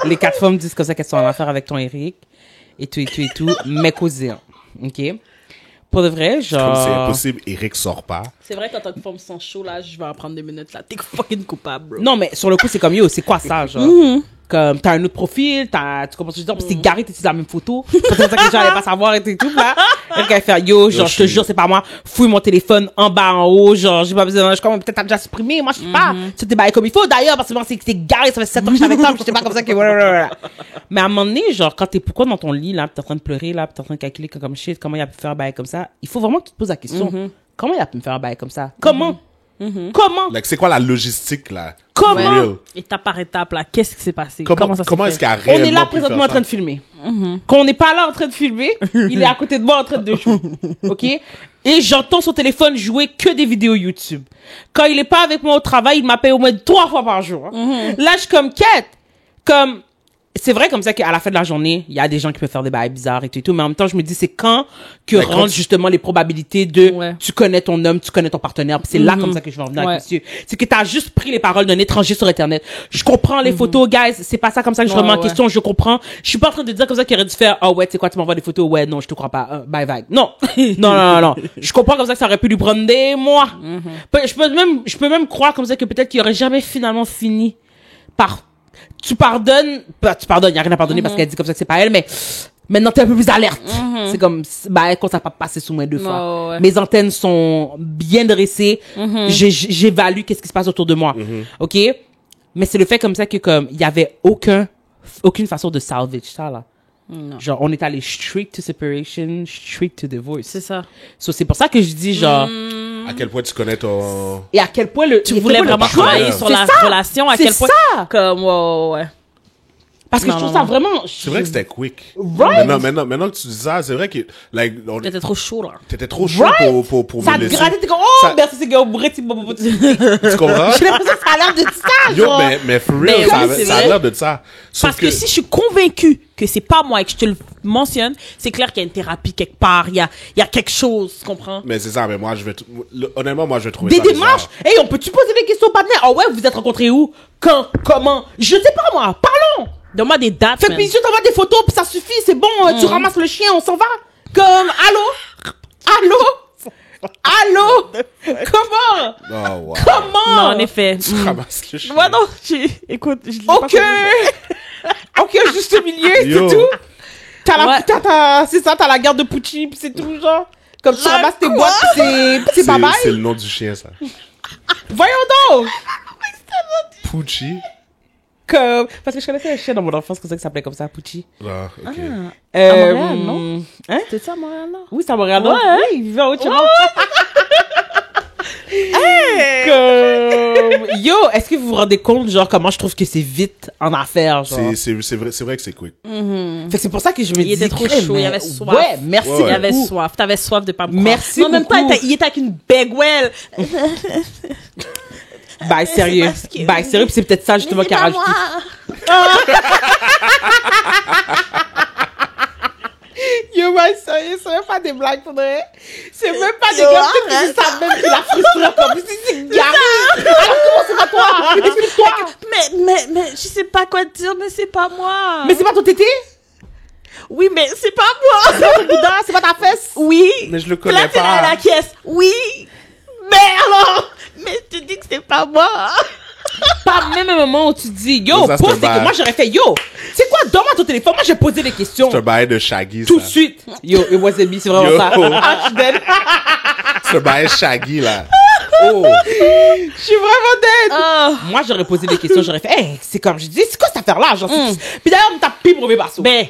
Les 4 femmes disent comme ça qu'elles sont en affaires avec ton Eric et tout. Mais causé, hein. OK? Pour de vrai, genre. Comme c'est impossible, Eric sort pas. C'est vrai, quand t'as une forme sans chaud, là, je vais en prendre 2 minutes, là. T'es fucking coupable, bro. Non, mais sur le coup, c'est comme yo, c'est quoi ça, genre? Comme, t'as un autre profil, tu comprends ce que je veux dire? Puis c'est garé, t'es la même photo. C'est ça que les gens allaient pas savoir et tout, là. Elle va faire, yo, genre, je te jure, c'est pas moi. Fouille mon téléphone en bas, en haut, genre, j'ai pas besoin, je comme, peut-être t'as déjà supprimé, moi, je sais pas. Tu t'es baillé comme il faut, d'ailleurs, parce que moi, c'est garé, ça fait 7 ans que je suis avec toi, puis je sais pas comme ça que, voilà. Mais à un moment donné, genre, quand t'es pourquoi dans ton lit, là, pis t'es en train de pleurer, là, pis t'es en train de calculer comme shit, comment il a pu faire un bail comme ça, il faut vraiment que tu te poses la question. Comment il a pu me faire un bail comme ça? Comment? Comment? Like, c'est quoi la logistique, là? Comment? Real. Étape par étape, là, qu'est-ce qui s'est passé? Comment ça s'est est-ce fait? qu'il a On réellement est là pu présentement faire en train de ça? filmer. Quand on n'est pas là en train de filmer, il est à côté de moi en train de jouer. OK? Et j'entends son téléphone jouer que des vidéos YouTube. Quand il est pas avec moi au travail, il m'appelle au moins 3 fois par jour. Là, je suis comme quête. Comme, c'est vrai comme ça qu'à la fin de la journée, il y a des gens qui peuvent faire des bails bizarres et tout, mais en même temps, je me dis, c'est quand que Mais quand rentrent justement les probabilités de, Ouais. tu connais ton homme, tu connais ton partenaire, puis c'est là comme ça que je vais en venir avec monsieur. C'est que t'as juste pris les paroles d'un étranger sur Internet. Je comprends les photos, guys, c'est pas ça comme ça que je remets en question, je comprends. Je suis pas en train de dire comme ça qu'il aurait dû faire, oh ouais, tu sais quoi, tu m'envoies des photos, ouais, non, je te crois pas, bye bye. Non. non. Je comprends comme ça que ça aurait pu lui prendre des mois. Je peux même croire comme ça que peut-être qu'il aurait jamais finalement fini par tu pardonnes, y a rien à pardonner parce qu'elle dit comme ça que c'est pas elle, mais maintenant t'es un peu plus alerte. C'est comme, bah, quand ça n'a pas passé sous moi 2 fois. Ouais. Mes antennes sont bien dressées. J'évalue qu'est-ce qui se passe autour de moi. OK? Mais c'est le fait comme ça que comme, il y avait aucune façon de salvage ça, là. Non. Genre, on est allé straight to separation, straight to divorce. C'est ça. So, c'est pour ça que je dis genre, À quel point tu connais ton... et à quel point Tu voulais vraiment travailler sur la relation, à C'est quel point. ça! Comme, ouais. Parce que Non, je trouve non, ça vraiment, C'est vrai que c'était quick. Right? Maintenant que tu dis ça, c'est vrai que, like, T'étais trop chaud, là. t'étais trop chaud Right? pour Ça me te laisser. grattait, t'es comme, oh, Ça- merci, c'est gars, bourré, tu Tu comprends? J'ai l'impression que ça a l'air de ça, Yo, genre. mais for Mais real, oui, c'est ça a vrai. l'air de ça. Sauf Parce que si je suis convaincue que c'est pas moi et que je te le mentionne, c'est clair qu'il y a une thérapie quelque part, il y a quelque chose, tu comprends? Mais c'est ça, mais moi, honnêtement, moi, je vais trouver Des ça démarches. bizarre. Hey, on peut-tu poser des questions au partenaire? Oh ouais, vous êtes rencontrés où? Quand? Comment? Je sais pas, moi. Parlons. Donne-moi des dates, Fais man. puis je t'envoie des photos, puis ça suffit, c'est bon, tu ramasses le chien, on s'en va. Comme, allô? Comment? Oh, wow. Comment? Non, en effet. Tu ramasses le chien. Ouais, non, écoute, je l'ai Ok. pas Ok, juste au milieu, Yo. c'est tout. Ouais. C'est ça, t'as la garde de Pucci, pis c'est tout, genre. Comme tu La ramasses tes quoi? boîtes, pis c'est bye bye. C'est le nom du chien, ça. Voyons donc. Pucci. Comme, parce que je connaissais un chien dans mon enfance, comme ça, qui s'appelait comme ça, Pucci. Ah, ok. À Montréal, non? Hein? C'est ça, Montréal, non? Oui, c'est à Montréal. Ouais. Oui, il vivait à Haute-Chevron. Comme, yo, est-ce que vous vous rendez compte, genre, comment je trouve que c'est vite en affaires, genre? C'est vrai que c'est quick. Fait que c'est pour ça que je me dis. Il était trop crème, chaud, il mais- avait soif. Ouais, merci Ouais, ouais. Il avait beaucoup. soif. T'avais soif de pas me croire. Merci Mais en même temps, beaucoup. il était avec une big well. Bye, sérieux. parce que- Bye, sérieux, pis c'est peut-être ça, justement, qui a rajouté. Yo, bye, sérieux, c'est même pas des blagues, pour de vrai. C'est même pas des Yo, gars qui savent même qu'il a frustré comme si c'est garé. Alors, comment c'est pas toi? Explique-toi. Mais, je sais pas quoi te dire, mais c'est pas moi. Mais c'est pas ton tété? oui, mais c'est pas moi. C'est pas ton boudin? C'est pas ta fesse? Oui. Mais je le Là, connais t'es là à la pas. caisse. Oui. Mais alors. Mais je te dis que c'est pas moi. Pas même un moment où tu dis, yo, Mais ça, c'est pose un tes bail. Moi, j'aurais fait, yo, c'est quoi? Donne-moi ton téléphone. Moi, j'ai posé des questions. C'est un bail de Shaggy, Tout de ça. suite. Yo, it was me, c'est vraiment Yo. ça. Ah, je suis dead. C'est un bail Shaggy, là. Oh. Je suis vraiment dead. Oh. Moi, j'aurais posé des questions, j'aurais fait, hey, c'est comme je dis, c'est quoi cette affaire-là? Genre, Puis d'ailleurs, on t'a pris pour mes barceaux. Ben,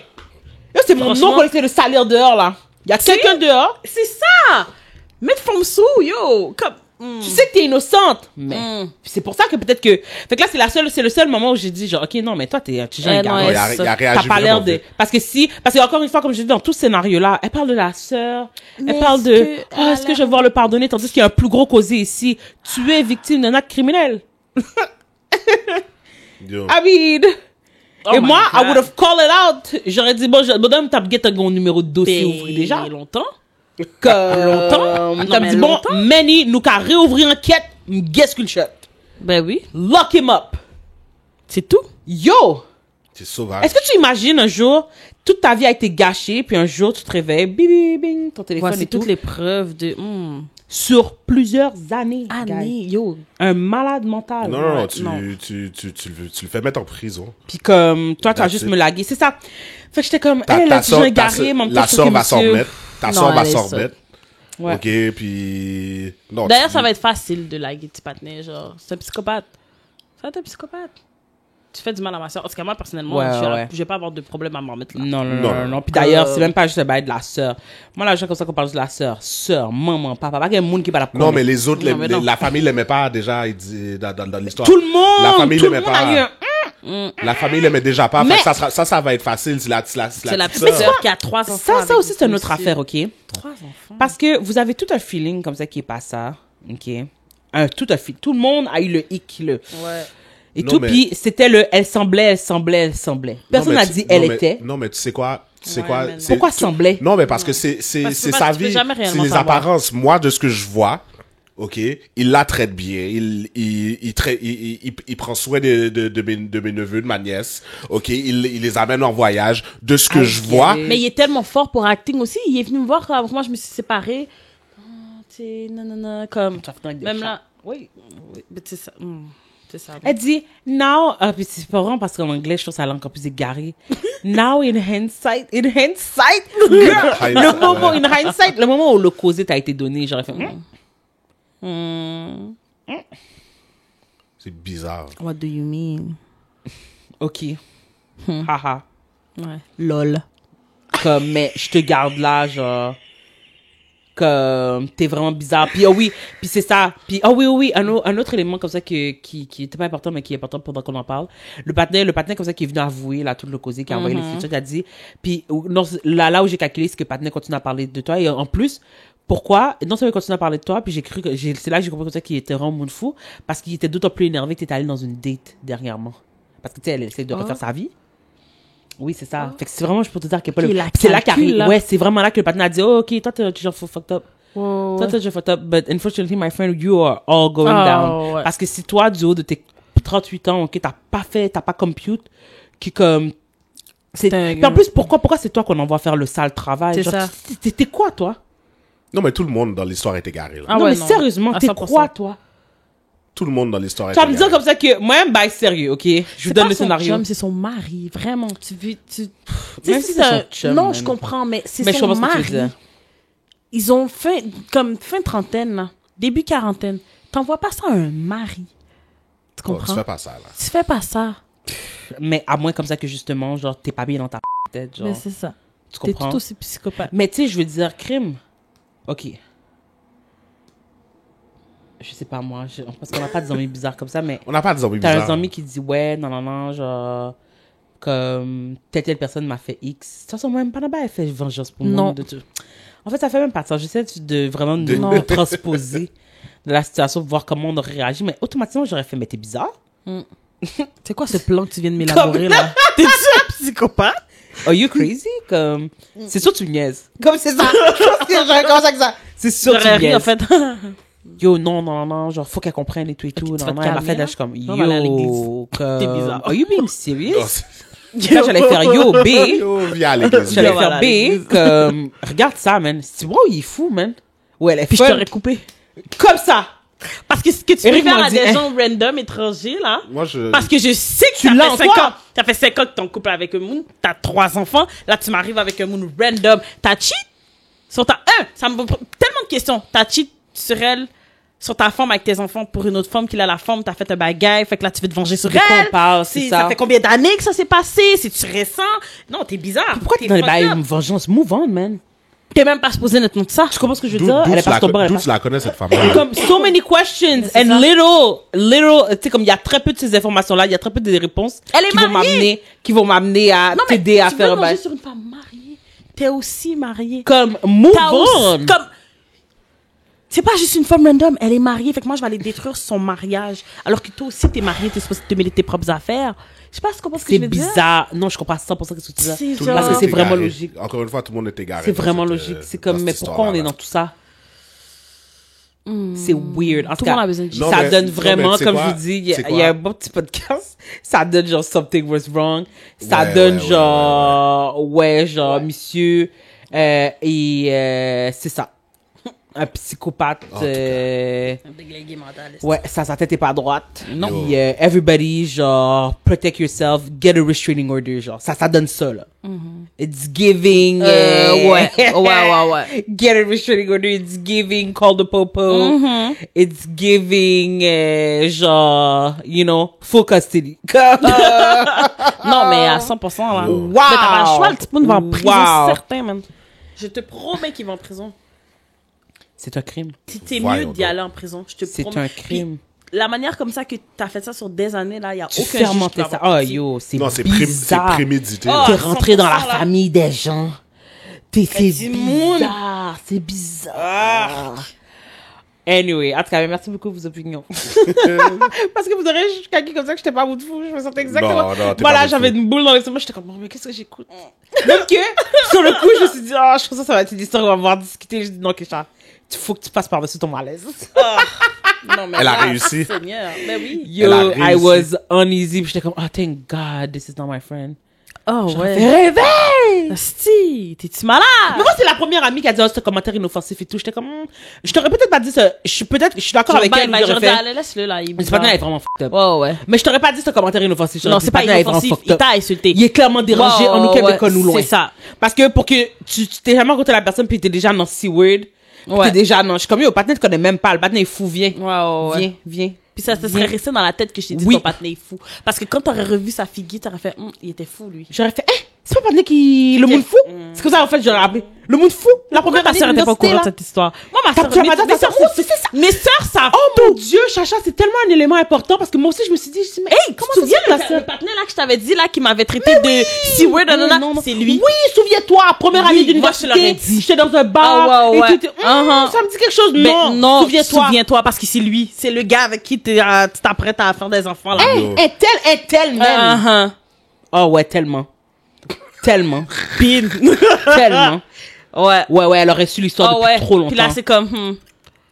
Yo, c'est mon nom franchement- qu'on essaie de salir dehors, là. Il y a quelqu'un dehors. c'est ça. Mets de forme sous, yo. Comme. Tu sais que t'es innocente. Mais c'est pour ça que peut-être que. Fait que là, c'est le seul moment où j'ai dit, genre, ok, non, mais toi, t'es un petit jeune non, gars. elle- Il a T'as réagi pas l'air vraiment de. vite. Parce que encore une fois, comme je dis dans tout ce scénario-là, elle parle de la sœur, Mais elle parle est-ce de, que est-ce que je vais voir le pardonner, tandis qu'il y a un plus gros causé ici. Tu es victime d'un acte criminel. Yo. I mean... Oh et my moi, God. I would have called it out. J'aurais dit, bon, madame, t'as get un numéro de dossier ouvert déjà. Longtemps? Longtemps? Non, T'as mais dit, bon, longtemps? Manny, nous qu'à réouvrir enquête, guess qu'une shot. Ben oui. Lock him up. C'est tout? Yo! C'est sauvage. Est-ce que tu imagines un jour, toute ta vie a été gâchée, puis un jour, tu te réveilles, bing, bing, bing, ton téléphone Voici et tout. toutes les preuves de... Sur plusieurs années. guys. Annie, yo. Un malade mental. Non, non, non, non. tu le fais mettre en prison. Puis comme, toi, tu vas That's juste it. me laguer. C'est ça. Fait que j'étais comme, Ta hey, là, sœur- j'ai garé, mon la petit sœur va s'en monsieur. remettre. Ta Non, sœur va elle est s'en seule. remettre. Ouais. OK, puis... Non, D'ailleurs, tu- ça va être facile de laguer petit patinet, genre, c'est un psychopathe. Ça va être un psychopathe. Tu fais du mal à ma soeur. En tout cas, moi, personnellement, Ouais, je vais pas avoir de problème à m'en remettre là. Non, non, non, Non, non, non. non. Puis d'ailleurs, c'est même pas juste le bail de la sœur. Moi, là, je comme ça qu'on parle de la sœur. Sœur, maman, papa. Pas qu'il y ait un monde qui va la Non, connaître. mais les autres, Non, mais non. la famille l'aimait pas déjà, il dit, dans l'histoire. Tout le monde! La famille tout le l'aimait monde a eu pas. un... La famille l'aimait déjà pas. Mais- Fait que ça va être facile. C'est la C'est la petite petite sœur. sœur qui a 3 enfants. Ça avec aussi, c'est une autre monsieur. affaire, OK? 3 enfants. Parce que vous avez tout un feeling comme ça qui est pas ça. OK? Tout un feeling. Tout le monde a eu le hic, le... Ouais. Et Non, tout, mais- puis c'était le elle semblait. Personne Non, n'a mais dit tu- elle non, mais- était. Non, mais tu sais quoi? Tu sais Ouais, quoi? mais non. Pourquoi semblait? Non, mais parce que c'est Parce que sa tu peux vie. jamais C'est réellement les savoir. apparences. Moi, de ce que je vois, OK, il la traite bien. Il prend soin de mes neveux, de ma nièce. OK, il les amène en voyage. De ce que je vois. Mais il est tellement fort pour acting aussi. Il est venu me voir quand moi je me suis séparée. Tu sais, non, comme. Même là. Oui. Mais c'est ça. C'est ça. Elle dit, now, puis c'est pas vraiment parce qu'en anglais, je trouve ça encore plus égaré. Now in hindsight, girl, le moment, in hindsight, le moment où le causé t'a été donné, j'aurais fait, C'est bizarre. What do you mean? ok, haha, Ouais. Lol. comme, mais je te garde là, genre, comme, t'es vraiment bizarre. Puis, oh oui, puis c'est ça. Puis, oh oui, un autre élément comme ça qui était pas important, mais qui est important pendant qu'on en parle. Le patinet comme ça qui est venu avouer, là, tout le causé, qui a envoyé les features, qui a dit, puis, non, là où j'ai calculé, c'est que le patinet continue à parler de toi, et en plus, pourquoi? Non seulement il continue à parler de toi, puis c'est là que j'ai compris comme ça qu'il était vraiment monde fou, parce qu'il était d'autant plus énervé que t'étais allé dans une date dernièrement. Parce que, tu sais, elle essaie de refaire sa vie. Oui, c'est ça. Fait que c'est vraiment, je peux te dire qu'il n'y a pas Qu'il le... la C'est là qu'arrive. calcule, là. Ouais, c'est vraiment là que le patin a dit, oh, ok, toi, t'es genre fucked up. Oh, Toi, t'es déjà fucked up, but unfortunately, my friend, you are all going down. ouais. Parce que si toi, du haut de tes 38 ans, ok, t'as pas compute, qui comme... C'est un- Puis en plus, pourquoi c'est toi qu'on envoie faire le sale travail? C'est Genre, ça. T'es quoi, toi? Non, mais tout le monde dans l'histoire est égaré, là. Ah non, ouais, mais non. sérieusement, À t'es 100%. quoi, toi? Tout le monde dans l'histoire est Tu vas me égaré. dire comme ça que, moi, bah, sérieux, ok? Je vous C'est donne pas le son scénario. chum, c'est son mari, vraiment. Tu Même sais, si c'est son chum, non, man. je comprends, mais c'est Mais je son comprends ce que tu veux mari. dire. Ils ont fait comme fin trentaine, là, début quarantaine. T'envoies pas ça à un mari. Tu Oh, comprends? tu fais pas ça, là. Tu fais pas ça. Mais à moins comme ça que justement, genre, t'es pas bien dans ta tête, genre. Mais c'est ça. Tu T'es comprends? tout aussi psychopathe. Mais tu sais, je veux dire, crime. Ok. Je sais pas, moi. Parce qu'on n'a pas des amis bizarres comme ça, mais On n'a pas de zombies t'as bizarres. un ami qui dit, ouais, non, genre, comme, telle personne m'a fait X. De toute façon, moi, même pas là-bas, elle fait vengeance pour moi. Non. De tout. En fait, ça fait même pas de ça. J'essaie de vraiment De- de transposer de la situation, voir comment on aurait réagi. Mais automatiquement, j'aurais fait, mais t'es bizarre. C'est quoi ce plan que tu viens de m'élaborer, là? T'es-tu un psychopathe? Are you crazy? Comme, c'est sûr, tu me niaises. Comme c'est ça. Je pense que j'aurais commencé avec ça. C'est sûr, tu J'aurais me ri, niaises. en fait. Yo, non, genre, faut qu'elle comprenne et tout et tout. tu Non, vas te non, elle m'a calmer, fait là? là, je suis comme, On va aller à yo, l'église. comme, T'es bizarre. are you being Non, serious? c'est- Là, j'allais faire yo, B. Yo, viens à l'église. J'allais Yo, voilà, faire l'église. B, comme, regarde ça, man. C'est wow, il est fou, man. Ouais, elle est Puis je fun. t'aurais coupé. Comme ça. Parce que ce que tu Eric peux faire m'a à dit, des hein. gens random, étrangers, là. Moi, je... Parce que je sais que Tu ça l'as fait en 5 toi. ans. Ça fait 5 ans que t'es en couple avec un moun. T'as 3 enfants. Là, tu m'arrives avec un moun random. T'as cheat sur ta... ça me pose tellement de questions. T'as cheat sur elle, sur ta femme avec tes enfants pour une autre femme qui a la femme. T'as fait un bagaille. Fait que là, tu veux te venger sur De quoi elle. on parle, c'est ça. Ça fait combien d'années que ça s'est passé? C'est-tu récent? Non, t'es bizarre. Pourquoi t'es dans les fucked bails up. vengeance? Move on, man. T'es même pas supposé notre nom de ça. Tu comprends ce que je veux D'où dire? Elle est tu pas sur ton bord, elle est d'où pas tu la connais, cette femme-là? comme so many questions C'est and ça. little, tu sais, comme il y a très peu de ces informations-là, il y a très peu de réponses Elle est qui vont m'amener à Non, mais t'aider à tu faire veux un venger bail. sur une femme mariée. T'es aussi mariée. Comme, move T'as aussi- on. Comme... c'est pas juste une femme random, elle est mariée, fait que moi je vais aller détruire son mariage. Alors que toi aussi t'es mariée, t'es supposé te mêler tes propres affaires. Je sais pas si tu comprends ce que je veux dire. C'est bizarre. Non, je comprends 100% ce que tu dis. C'est Tout le genre- monde Parce que est c'est vraiment égaré. logique. Encore une fois, tout le monde est égaré. C'est dans vraiment cette, logique. C'est comme, dans mais cette pourquoi on est histoire-là. dans tout ça? C'est weird. En Tout tout le monde a cas, besoin de Non, ça mais- donne non, vraiment, mais tu sais comme quoi? je vous dis, il C'est y quoi? a un bon petit podcast. Ça donne genre something was wrong. Ça Ouais, donne ouais, genre, genre, monsieur, c'est ça. Un psychopathe, En tout cas. Déglingué mental. ouais, sa tête est pas droite. Non. Puis, everybody, genre, protect yourself, get a restraining order, genre. Ça donne ça, là. It's giving, Ouais. get a restraining order, it's giving, call the popo. It's giving, genre, you know, full custody. Non, mais à 100%, là. Wow. Mais t'as pas le choix, le petit monde va en prison, Wow. certain, man. Je te promets qu'il va en prison. C'est un crime. C'est Voyons mieux d'y donc. aller en prison, je te C'est promets. un crime. Puis, la manière comme ça que t'as fait ça sur des années, là, il y a Tu aucun juge qui fermentais va ça. avoir Oh, pitié. yo, c'est Non, c'est bizarre. prémédité. Oh, T'es rentré dans la 100% là. famille des gens. C'est du monde. bizarre. C'est bizarre. Anyway, en tout cas, merci beaucoup pour vos opinions. Parce que vous aurez quelqu'un comme ça que j'étais pas bout de fou. Je me sentais exactement. Non, t'es Voilà, pas j'avais bout de une boule dans l'estomac. J'étais comme, mais qu'est-ce que j'écoute? Même que, sur le coup, je me suis dit, oh, je pense que ça va être une histoire, on va pouvoir discuter. Je dis, non, Kesha, il faut que tu passes par-dessus ton malaise. Non, mais Elle a là, réussi. Seigneur, ben oui. Yo, Elle a I réussi. was uneasy. Puis j'étais comme, oh, thank God, this is not my friend. Oh, ouais. Réveille! Asti, t'es-tu malade? Mais moi, c'est la première amie qui a dit, oh, ce commentaire inoffensif et tout. J'étais comme, je t'aurais peut-être pas dit ça. Je suis d'accord avec elle. J'aurais J'aurais dit, fait, allez, laisse-le, là. mais ce patin est vraiment fucked up. Ouais, ouais. Mais je t'aurais pas dit ce commentaire inoffensif. J'aurais Non, dit, c'est pas ce patin est vraiment inoffensif, fucked il up. t'a insulté. Il est clairement dérangé en nous Ouais, Québec, nous loin. c'est ça. Parce que pour que tu t'es jamais rencontré la personne puis t'es déjà dans C-word. Ouais. T'es déjà non. Je suis comme, yo, le patin, tu connais même pas. Le patin est fou, viens. Ouais. Viens. Puis ça te serait resté dans la tête que je t'ai dit Oui. ton partenaire est fou. Parce que quand t'aurais revu sa figure, t'aurais fait, il était fou, lui. J'aurais fait, c'est pas le patin qui, le monde fou? C'est comme ça, en fait, j'aurais appelé. Le monde fou? La Pourquoi première ta sœur année était pas au courant de d'université, là. cette histoire? Moi, ma Tu sœur, vas pas dire ta sœur, c'est ça. Mes sœurs savent. Oh mon Dieu, Chacha, c'est tellement un élément important parce que moi aussi, je me suis dit, mais Hey, comment tu te souviens de ça ta se fait? Le sœur? partenaire là que je t'avais dit, là, qui m'avait traité de C-word, c'est lui. Oui, souviens-toi, première année Oui, d'université. moi, je te l'aurais dit. J'étais dans un bar. Ah, ouais, ouais. Et tout, ça me dit quelque chose. Ben, Non, souviens-toi. parce que c'est lui. C'est le gars avec qui tu t'apprêtes à faire des enfants, là. Hey, est telle même. Oh ouais, tellement. Tellement. Pin. Tellement. Ouais. Ouais, elle aurait su l'histoire depuis trop longtemps. Puis là, c'est comme,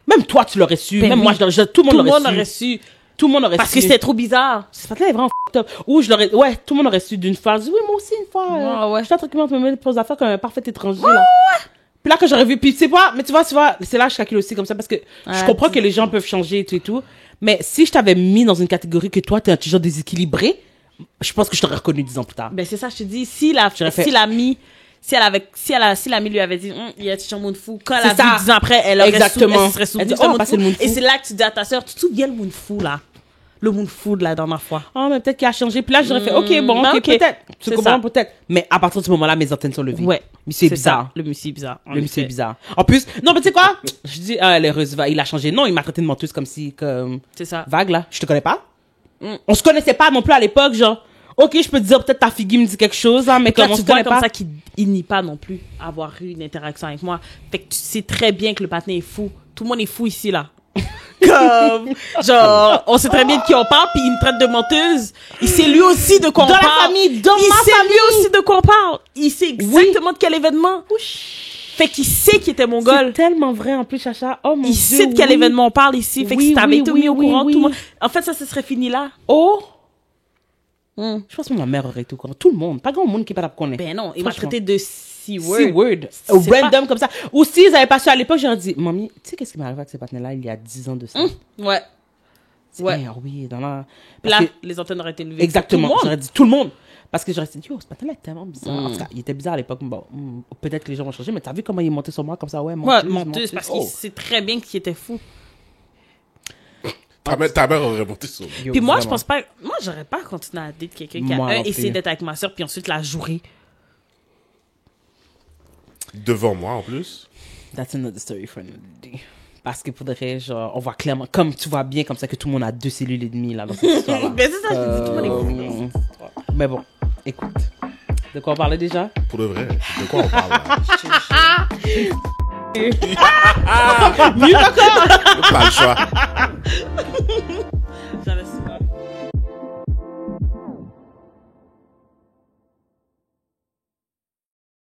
Même toi, tu l'aurais su. Ben Même oui. moi, tout le monde l'aurait su. su. Tout le monde aurait Parce su. que c'était trop bizarre. Ce patin est vraiment fucked up. Ou je l'aurais, ouais, tout le monde aurait su d'une fois. Je dis, oui, moi aussi, une fois. Ouais. Je suis en train de me mettre pour des affaires comme un parfait étranger, là. Puis là, quand j'aurais vu, puis tu sais pas, mais tu vois, c'est là que je calcule aussi comme ça parce que je comprends que les gens peuvent changer et tout. Mais si je t'avais mis dans une catégorie que toi, t'es un genre déséquilibré, je pense que je t'aurais reconnu 10 ans plus tard. Ben, c'est ça, je te dis, si l'amie lui avait dit, il y a un monde fou, quand elle a C'est ça. vu 10 ans après, elle aurait Exactement. elle se serait souvenue Elle dit, de ce oh, monde bah, c'est le monde Et fou. c'est là que tu dis à ta sœur, tu te souviens le monde fou, là? Le monde fou de la dernière fois. Oh, mais peut-être qu'il a changé. Puis là, j'aurais fait, ok, bon, ben, ok, ok. peut-être. Tu C'est comprends, ça. peut-être. Mais à partir de ce moment-là, mes antennes sont levées. Ouais. Mais c'est ça. bizarre. Le monsieur est bizarre. Le monsieur est bizarre. En plus, non, mais tu sais quoi? Je dis, elle est heureuse, il a changé. Non, il m'a traité de menteuse comme C'est ça. vague, là. Je te connais pas? On se connaissait pas non plus à l'époque, genre. Ok, je peux te dire, peut-être ta figure me dit quelque chose, hein, mais Là, comme on tu se vois connaît comme pas. ça qu'il nie pas non plus avoir eu une interaction avec moi. Fait que tu sais très bien que le patin est fou. Tout le monde est fou ici, là. Comme, genre, on sait très bien de qui on parle, puis il me traite de menteuse. Il sait lui aussi de quoi on Dans la parle. famille, dans il ma sait famille. lui aussi de quoi on parle. Il sait exactement de quel événement. Fait qu'il sait qu'il était C'est mongol. tellement vrai, en plus, Chacha. Oh mon Il Dieu. sait de quel oui. événement on parle ici. Fait que Oui, si t'avais oui, été oui, mis au oui, courant, oui. tout le monde. En fait, ça se serait fini là. Oh. Je pense que ma mère aurait été au courant. Tout le monde. Pas grand monde qui est pas là pour connaître. Ben non, il m'a Franchement. traité de C-word. C-word. C'est Random comme ça. Ou s'ils avaient pas su à l'époque, j'aurais dit, mamie, tu sais qu'est-ce qui m'est arrivé avec ce partenaire-là il y a 10 ans de ça? Ouais. Ouais. Eh, oui, dans la... Puis Parce là, que- les antennes auraient été levées. Exactement. Tout le monde. J'aurais dit tout le monde. Parce que j'aurais dit, yo, ce partenaire est tellement bizarre. En tout cas, il était bizarre à l'époque. Bon, peut-être que les gens vont changer, mais t'as vu comment il est monté sur moi comme ça? Ouais, Ouais, menteuse, menteuse, parce qu'il sait très bien qu'il était fou. Ta mère aurait monté sur lui. Yo, Puis moi, je vraiment. pense pas. Moi, j'aurais pas continué à date quelqu'un qui a Moi non essayé plus. d'être avec ma soeur, puis ensuite la jouer. Devant moi, en plus. That's another story for another day. Parce que pour de vrai, genre, on voit clairement, comme tu vois bien comme ça que tout le monde a 2 cellules et demie là dans cette histoire-là. Mais c'est ça, je te dis, tout le monde est fou. Mais bon, écoute. De quoi on parlait déjà? Pour de vrai. De quoi on parle, là? Mieux encore. Pas le choix.